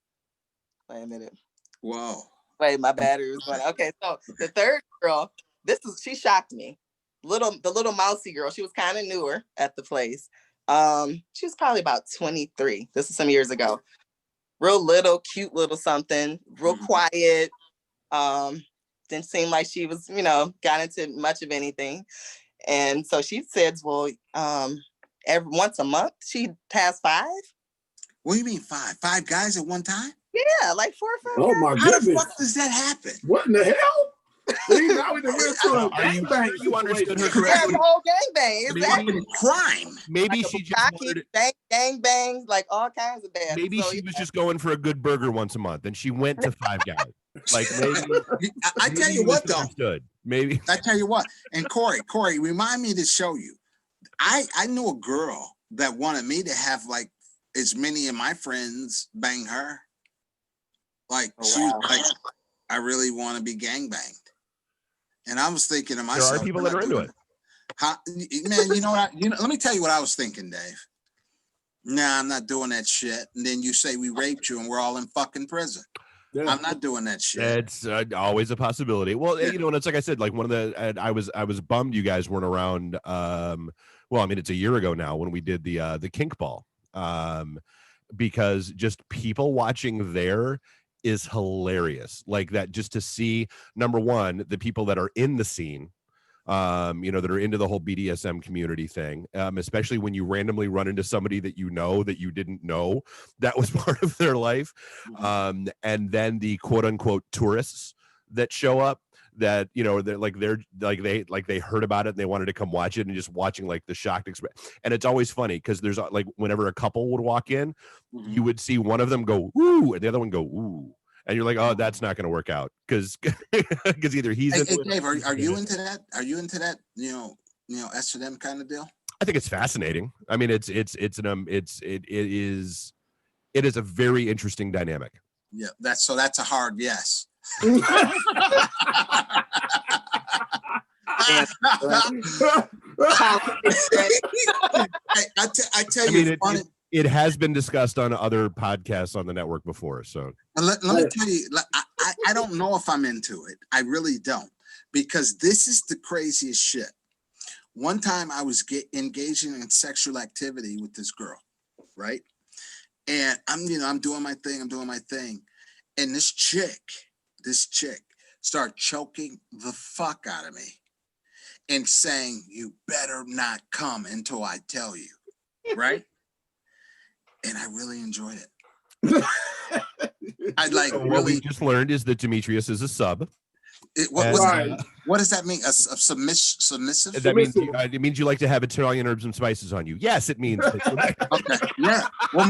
Wait a minute. Whoa. Wait, my battery was going. Okay, so the third girl. She shocked me. The little mousy girl. She was kind of newer at the place. She was probably about 23. This is some years ago. Real little, cute little something. Real quiet. Didn't seem like she was, got into much of anything. And so she said, well, once a month she has 5. What do you mean 5? 5 guys at one time? Yeah, like 4 or 5. Oh my goodness! How the fuck does that happen? What in the hell? Now we gangbang. You understood her Yeah, correctly. the whole gangbang. Exactly. Crime. Maybe like she just wanted gangbang, like all kinds of bad. Maybe she was just going for a good burger once a month, and she went to 5 guys. Like maybe. I tell you what, though. Maybe. I tell you what. And Corey, remind me to show you. I knew a girl that wanted me to have like as many of my friends bang her. Like she was like, I really want to be gangbanged. And I was thinking to myself, there are people that are into it. Man, you know what? Let me tell you what I was thinking, Dave. Nah, I'm not doing that shit. And then you say we raped you and we're all in fucking prison. Yeah. I'm not doing that shit. It's always a possibility. Well, and it's like I said, like one of the, I was bummed you guys weren't around. Well, I mean, it's a year ago now when we did the kink ball, because just people watching there is hilarious. Like that, just to see, number one, the people that are in the scene, that are into the whole BDSM community thing, especially when you randomly run into somebody that that you didn't know that was part of their life, and then the quote unquote tourists that show up that they heard about it and they wanted to come watch it, and just watching like the shocked expression. And it's always funny because there's like whenever a couple would walk in, you would see one of them go ooh and the other one go ooh. And you're like, oh, that's not going to work out because either he's. Hey, Dave, are you into that? Are you into that? S&M kind of deal? I think it's fascinating. I mean, it is a very interesting dynamic. Yeah, that's a hard yes. I tell you, it has been discussed on other podcasts on the network before. So let me tell you, I don't know if I'm into it. I really don't, because this is the craziest shit. One time I was engaging in sexual activity with this girl, right? And I'm doing my thing. And this chick started choking the fuck out of me. and saying, "You better not come until I tell you," right? And I really enjoyed it. I like What really. we just learned is that Demetrius is a sub. What does that mean? A submissive? That means it means you like to have Italian herbs and spices on you. Yes, it means. Okay, yeah. Well,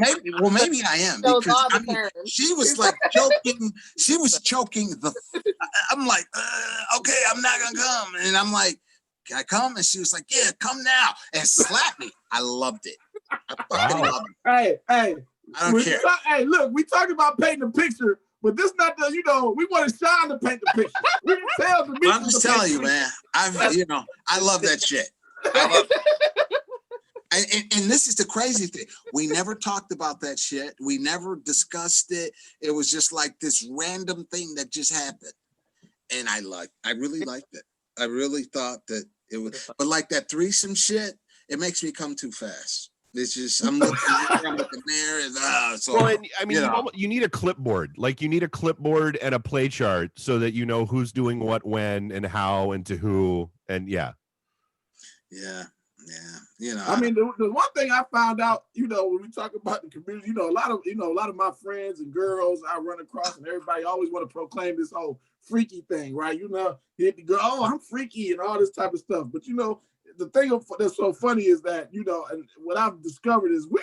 maybe I am, because she was like joking. She was choking I'm like, okay, I'm not gonna come, and I'm like, can I come? And she was like, yeah, come now, and slapped me. I loved it. I fucking loved it. Hey, I don't care. Hey, look, we talked about painting a picture, but this not the, we want Sean to paint the picture. We can tell the I'm just telling you, man. I love that shit. And this is the crazy thing. We never talked about that shit. We never discussed it. It was just like this random thing that just happened. And I really liked it. I really thought that it was, but like that threesome shit, it makes me come too fast. It's just, I'm looking there, and so. Well, and, I mean, you need a clipboard. Like, you need a clipboard and a play chart so that you know who's doing what, when, and how, and to who, and yeah. I mean, the one thing I found out, when we talk about the community, a lot of my friends and girls I run across, and everybody always want to proclaim this whole freaky thing, right? Hit the girl, oh, I'm freaky and all this type of stuff. But the thing that's so funny is that, and what I've discovered is we,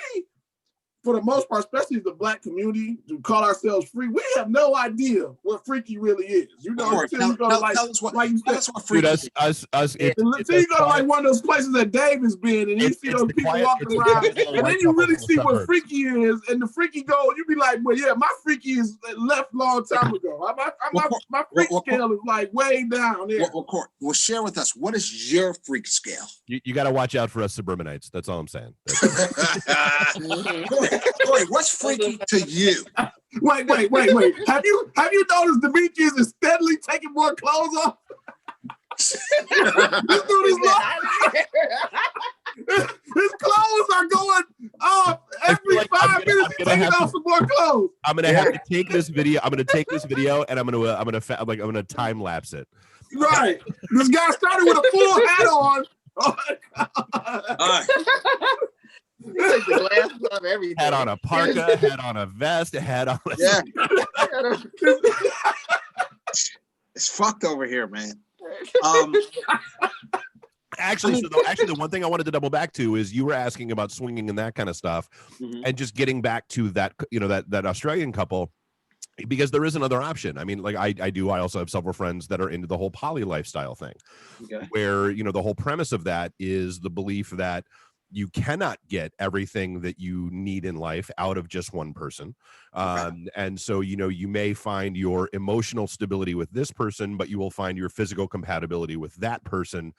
for the most part, especially the Black community, to call ourselves free, we have no idea what freaky really is. Until you go to like you said, dude, us. Until you go to like one of those places that Dave has been, and you see those people walking around, and then you really see what freaky is, and the freaky go, you be like, well, yeah, my freaky is left long time ago. My freak scale is like way down there. Well, share with us, what is your freak scale? You got to watch out for us suburbanites. That's all I'm saying. Corey, what's freaky to you? Wait. Have you noticed Demetrius is steadily taking more clothes off? This dude is his clothes are going off every 5 minutes. He's taking off some more clothes. I'm gonna have to take this video. I'm gonna take this video and I'm gonna time lapse it. Right. This guy started with a full hat on. You take the glasses off, everything. Had on a parka, had on a vest, had on yeah. It's fucked over here, man. Actually, the one thing I wanted to double back to is you were asking about swinging and that kind of stuff, and just getting back to that, that Australian couple, because there is another option. I mean, like I also have several friends that are into the whole poly lifestyle thing, where the whole premise of that is the belief that you cannot get everything that you need in life out of just one person. And so, you may find your emotional stability with this person, but you will find your physical compatibility with that person.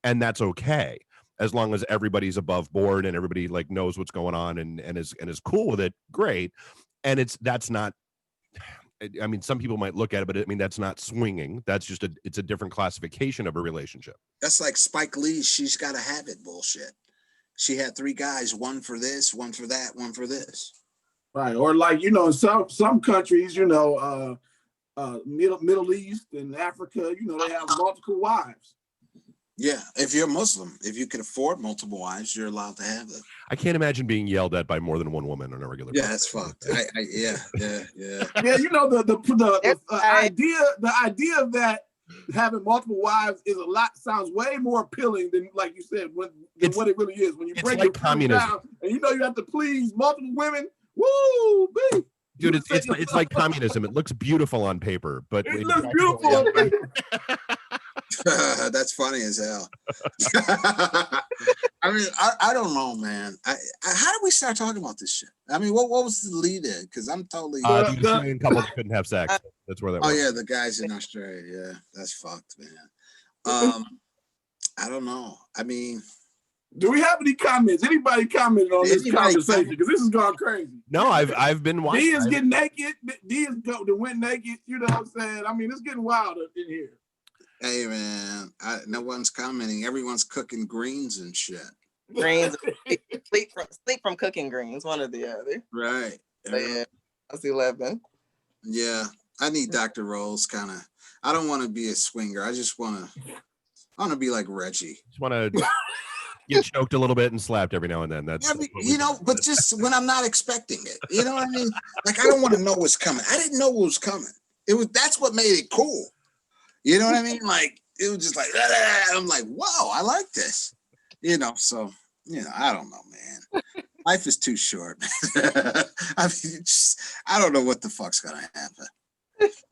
And that's okay. As long as everybody's above board and everybody like knows what's going on and is cool with it. Great. And that's not, I mean, some people might look at it, but I mean, that's not swinging. That's just it's a different classification of a relationship. That's like Spike Lee's "she's got to have it" bullshit. She had 3 guys, one for this, one for that, one for this. Right. Or like, in some countries, Middle East and Africa, they have multiple wives. Yeah. If you're Muslim, if you can afford multiple wives, you're allowed to have them. I can't imagine being yelled at by more than one woman on a regular basis. Yeah, that's fucked. Yeah. Yeah, the idea of that having multiple wives sounds way more appealing than, like you said, what it really is. When you break like communism down and you have to please multiple women, woo, baby. Dude, it's like communism. It looks beautiful on paper, but it looks beautiful on paper. That's funny as hell. I mean, I don't know, man. How did we start talking about this shit? I mean, what was the lead in? Because I'm totally. The Australian couple that couldn't have sex. That's where that was. Oh yeah, the guys in Australia. Yeah, that's fucked, man. I don't know. I mean, do we have any comments? Anybody commented on this conversation? Because this is going crazy. No, I've been watching. D is getting naked. D went naked. You know what I'm saying? I mean, it's getting wild in here. Hey man, no one's commenting. Everyone's cooking greens and shit. Greens, sleep from cooking greens, one or the other. Right. Yeah, that's 11. Yeah, I need Dr. Rose kind of. I don't want to be a swinger. I just want to I'm gonna be like Reggie. Just want to get choked a little bit and slapped every now and then. That's but just when I'm not expecting it. You know what I mean? Like, I don't want to know what's coming. I didn't know what was coming. That's what made it cool. You know what I mean? Like, it was just like, I'm like, whoa, I like this. So, I don't know, man. Life is too short. I mean, I don't know what the fuck's gonna happen.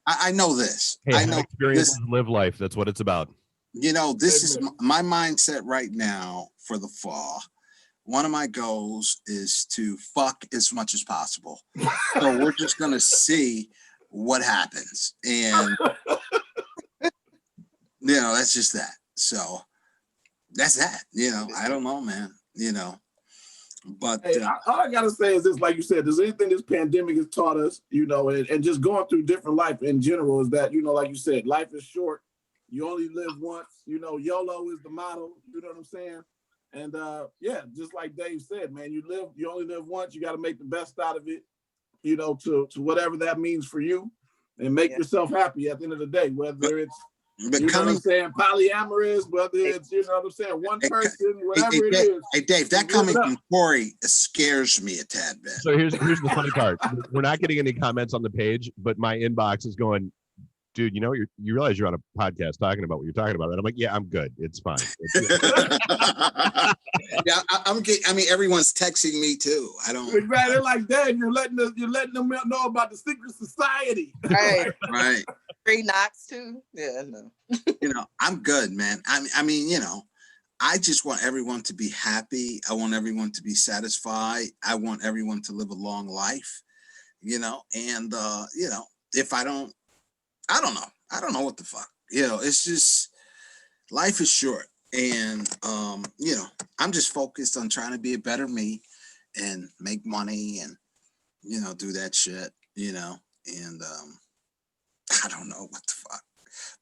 I know this. Hey, I know experiences, live life. That's what it's about. This is my mindset right now for the fall. One of my goals is to fuck as much as possible. So we're just gonna see what happens, and that's just that. So that's that. I don't know, man. But hey, all I gotta say is this: like you said, there's anything this pandemic has taught us, and just going through different life in general is that, like you said, life is short. You only live once. YOLO is the motto. You know what I'm saying? And just like Dave said, man, you only live once. You got to make the best out of it, to whatever that means for you, and make yourself happy at the end of the day, whether it's polyamorous, whether it's one person, whatever it is. Hey Dave, that coming from Corey scares me a tad bit. So here's the funny part. We're not getting any comments on the page, but my inbox is going, dude, you realize you're on a podcast talking about what you're talking about, and I'm like, yeah, I'm good. It's fine. Yeah, everyone's texting me too. I don't. They're like, Dad, you're letting them know about the secret society. Right. Free knocks too. Yeah, no. I'm good, man. I just want everyone to be happy. I want everyone to be satisfied. I want everyone to live a long life. And if I don't know. I don't know what the fuck. It's just, life is short. And, I'm just focused on trying to be a better me and make money and, do that shit, and I don't know what the fuck.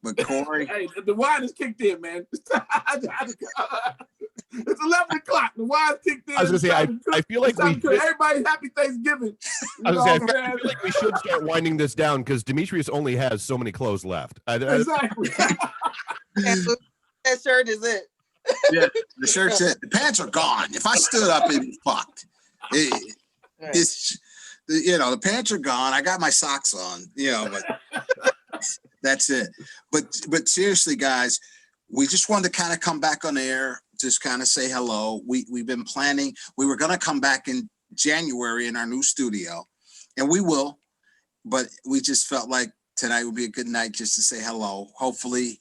But Corey. Hey, the wine has kicked in, man. It's 11 o'clock. The wine's kicked in. I was going to say, I feel like everybody happy Thanksgiving. I feel like we should start winding this down because Demetrius only has so many clothes left. Exactly. That shirt is it. Yeah, the shirt's it. The pants are gone. If I stood up, it'd be fucked. The pants are gone. I got my socks on, but that's it. But seriously, guys, we just wanted to kind of come back on air, just kind of say hello. We've been planning. We were going to come back in January in our new studio, and we will, but we just felt like tonight would be a good night just to say hello. Hopefully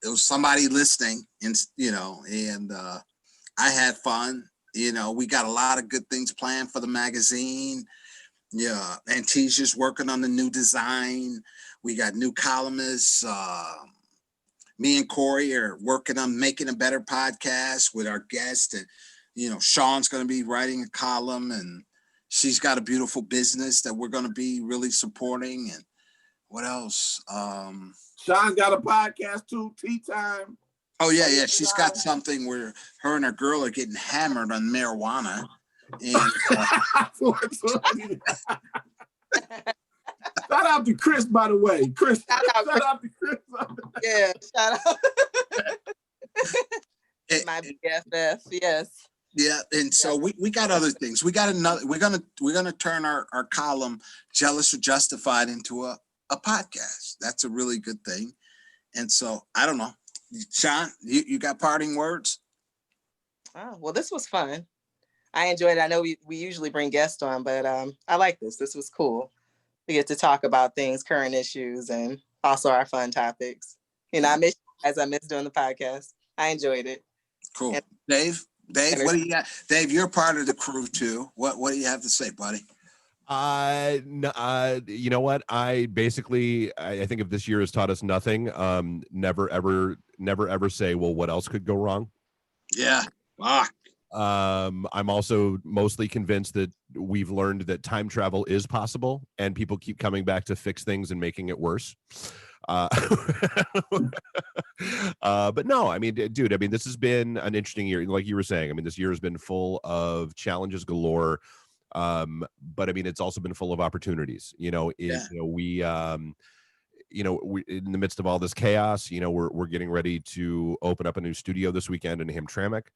there was somebody listening, and I had fun. We got a lot of good things planned for the magazine. Yeah, and Tisia's working on the new design. We got new columnists. Me and Corey are working on making a better podcast with our guest. And, Sean's going to be writing a column, and she's got a beautiful business that we're going to be really supporting. And what else? Sean's got a podcast too, Tea Time. Oh, yeah. She's got something where her and her girl are getting hammered on marijuana. And shout out to Chris, by the way. Chris, shout out to Chris. Yeah, shout out. My BFF, yes. Yeah, and so we got other things. We got another. We're gonna turn our column "Jealous or Justified" into a podcast. That's a really good thing. And so I don't know, Sean, you got parting words? Oh, well, this was fun. I enjoyed it. I know we usually bring guests on, but I like this. This was cool. We get to talk about things, current issues, and also our fun topics. I miss you guys. I miss doing the podcast. I enjoyed it. Cool. And Dave, what do you got? Dave, you're part of the crew too. What do you have to say, buddy? You know what? I think if this year has taught us nothing, never ever say, well, what else could go wrong? Yeah. Fuck. I'm also mostly convinced that we've learned that time travel is possible, and people keep coming back to fix things and making it worse. But no, I mean, dude, this has been an interesting year. Like you were saying, this year has been full of challenges galore. But it's also been full of opportunities. in the midst of all this chaos, we're getting ready to open up a new studio this weekend in Hamtramck.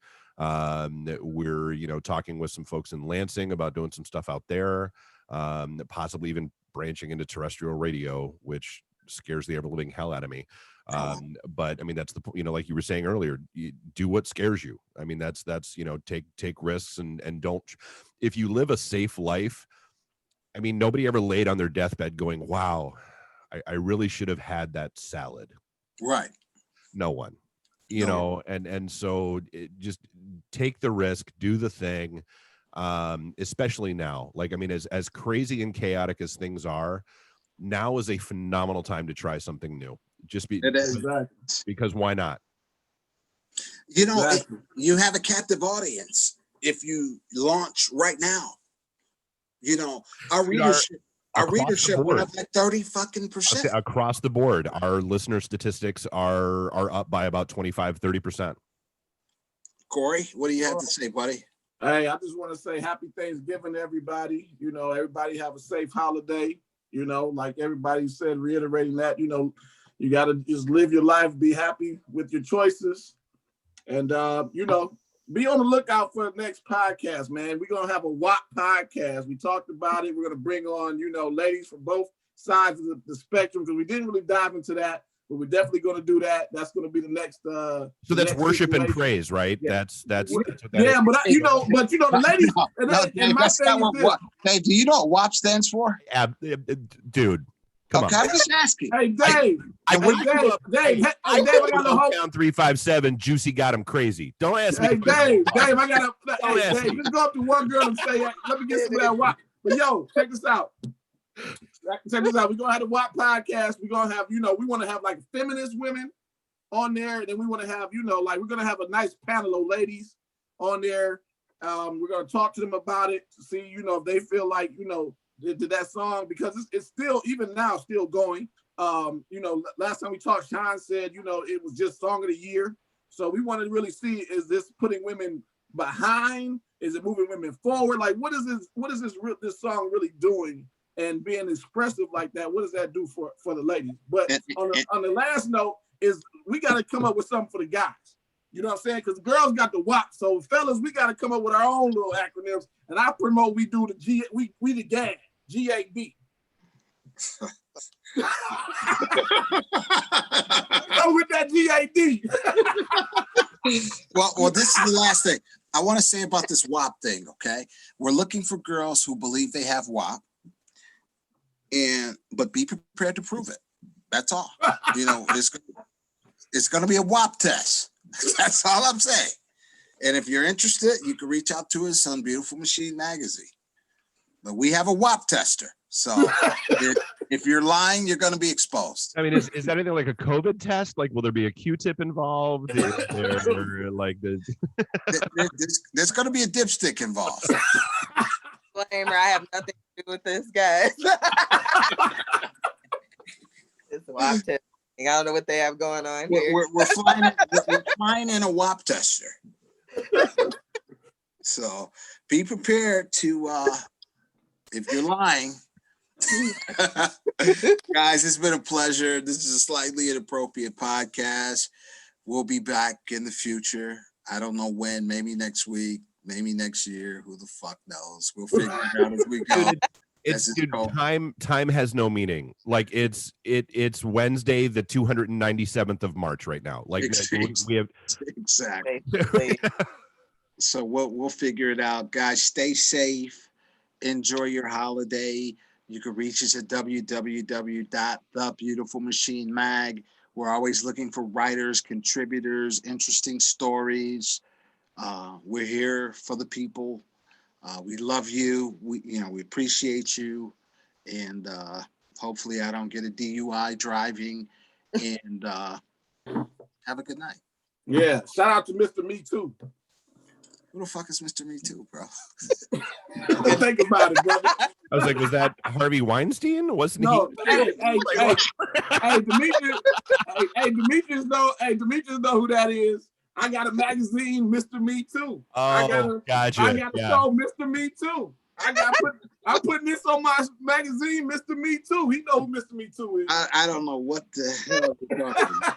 We're, talking with some folks in Lansing about doing some stuff out there, possibly even branching into terrestrial radio, which scares the ever living hell out of me. But I mean, that's like you were saying earlier, you do what scares you. I mean, that's, take risks and don't, if you live a safe life, I mean, nobody ever laid on their deathbed going, wow, I really should have had that salad. Right. No one, and so just take the risk, do the thing. Especially now, like, I mean, as crazy and chaotic as things are, now is a phenomenal time to try something new. Because why not? You have a captive audience if you launch right now. Our readership went up like 30% across the board. Our listener statistics are up by about 25-30%. Corey, what do you have to say, buddy? Hey, I just want to say happy Thanksgiving to everybody. Everybody have a safe holiday. Like everybody said, reiterating that, you got to just live your life, be happy with your choices. And, be on the lookout for the next podcast, man. We're going to have a WAP podcast. We talked about it. We're going to bring on, ladies from both sides of the spectrum, because we didn't really dive into that, but we're definitely going to do that. That's going to be the next. So that's worship and praise, right? Yeah. That's what yeah, but the ladies. Dave, that's not what. Dave, do you know what WAP stands for? Dude. Come on. I'm just asking. Hey, Dave. I got a hope. Down 357. Juicy got him crazy. Don't ask me. Hey, Dave, I got to. Hey, Dave, just go up to one girl and say, "Let me get some of that WAP." But yo, check this out. We're gonna have the WAP podcast. We're gonna have, we want to have like feminist women on there, and then we want to have, we're gonna have a nice panel of ladies on there. We're gonna talk to them about it to see, if they feel like, to that song, because it's still, even now, still going. Last time we talked, Sean said, it was just song of the year. So we want to really see, is this putting women behind? Is it moving women forward? Like, what is this song really doing? And being expressive like that, what does that do for the ladies? But on the last note is we got to come up with something for the guys. You know what I'm saying? Because girls got the WAP. So fellas, we got to come up with our own little acronyms. And I promote we do the we the gang, GAB. Go with that GAD. Well, this is the last thing I want to say about this WAP thing. Okay, we're looking for girls who believe they have WAP. But be prepared to prove it. That's all. It's going to be a WAP test. That's all I'm saying. And if you're interested, you can reach out to us on Beautiful Machine Magazine. But we have a WAP tester. So if you're lying, you're going to be exposed. I mean, is that anything like a COVID test? Like, will there be a Q-tip involved? Is there like there's going to be a dipstick involved. Disclaimer, I have nothing to do with this, guys. It's a WAP testing. I don't know what they have going on here. We're flying in a WAP tester. So be prepared to, if you're lying. Guys, it's been a pleasure. This is a Slightly Inappropriate podcast. We'll be back in the future. I don't know when, maybe next week. Maybe next year, who the fuck knows? We'll figure it out as we go. Time has no meaning. Like it's Wednesday, the 297th of March right now. Like we have exactly. So we'll figure it out, guys. Stay safe. Enjoy your holiday. You can reach us at www.thebeautifulmachinemag. We're always looking for writers, contributors, interesting stories. We're here for the people. We love you. We appreciate you. And hopefully I don't get a DUI driving. And have a good night. Yeah. Shout out to Mr. Me Too. Who the fuck is Mr. Me Too, bro? Think about it, brother. I was like, was that Harvey Weinstein? Wasn't he? Hey, Demetrius. Demetrius know who that is. I got a magazine, Mr. Me Too. Oh, gotcha. I got a show, Mr. Me Too. I'm putting this on my magazine, Mr. Me Too. He know who Mr. Me Too is. I don't know what the hell you're talking about.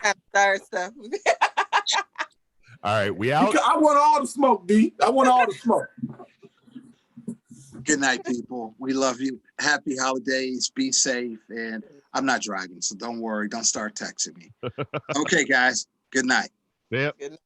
I'm sorry, stuff. All right, we out. Because I want all the smoke, D. I want all the smoke. Good night, people. We love you. Happy holidays. Be safe. And I'm not driving, so don't worry. Don't start texting me. Okay, guys. Good night. Yep. Good night.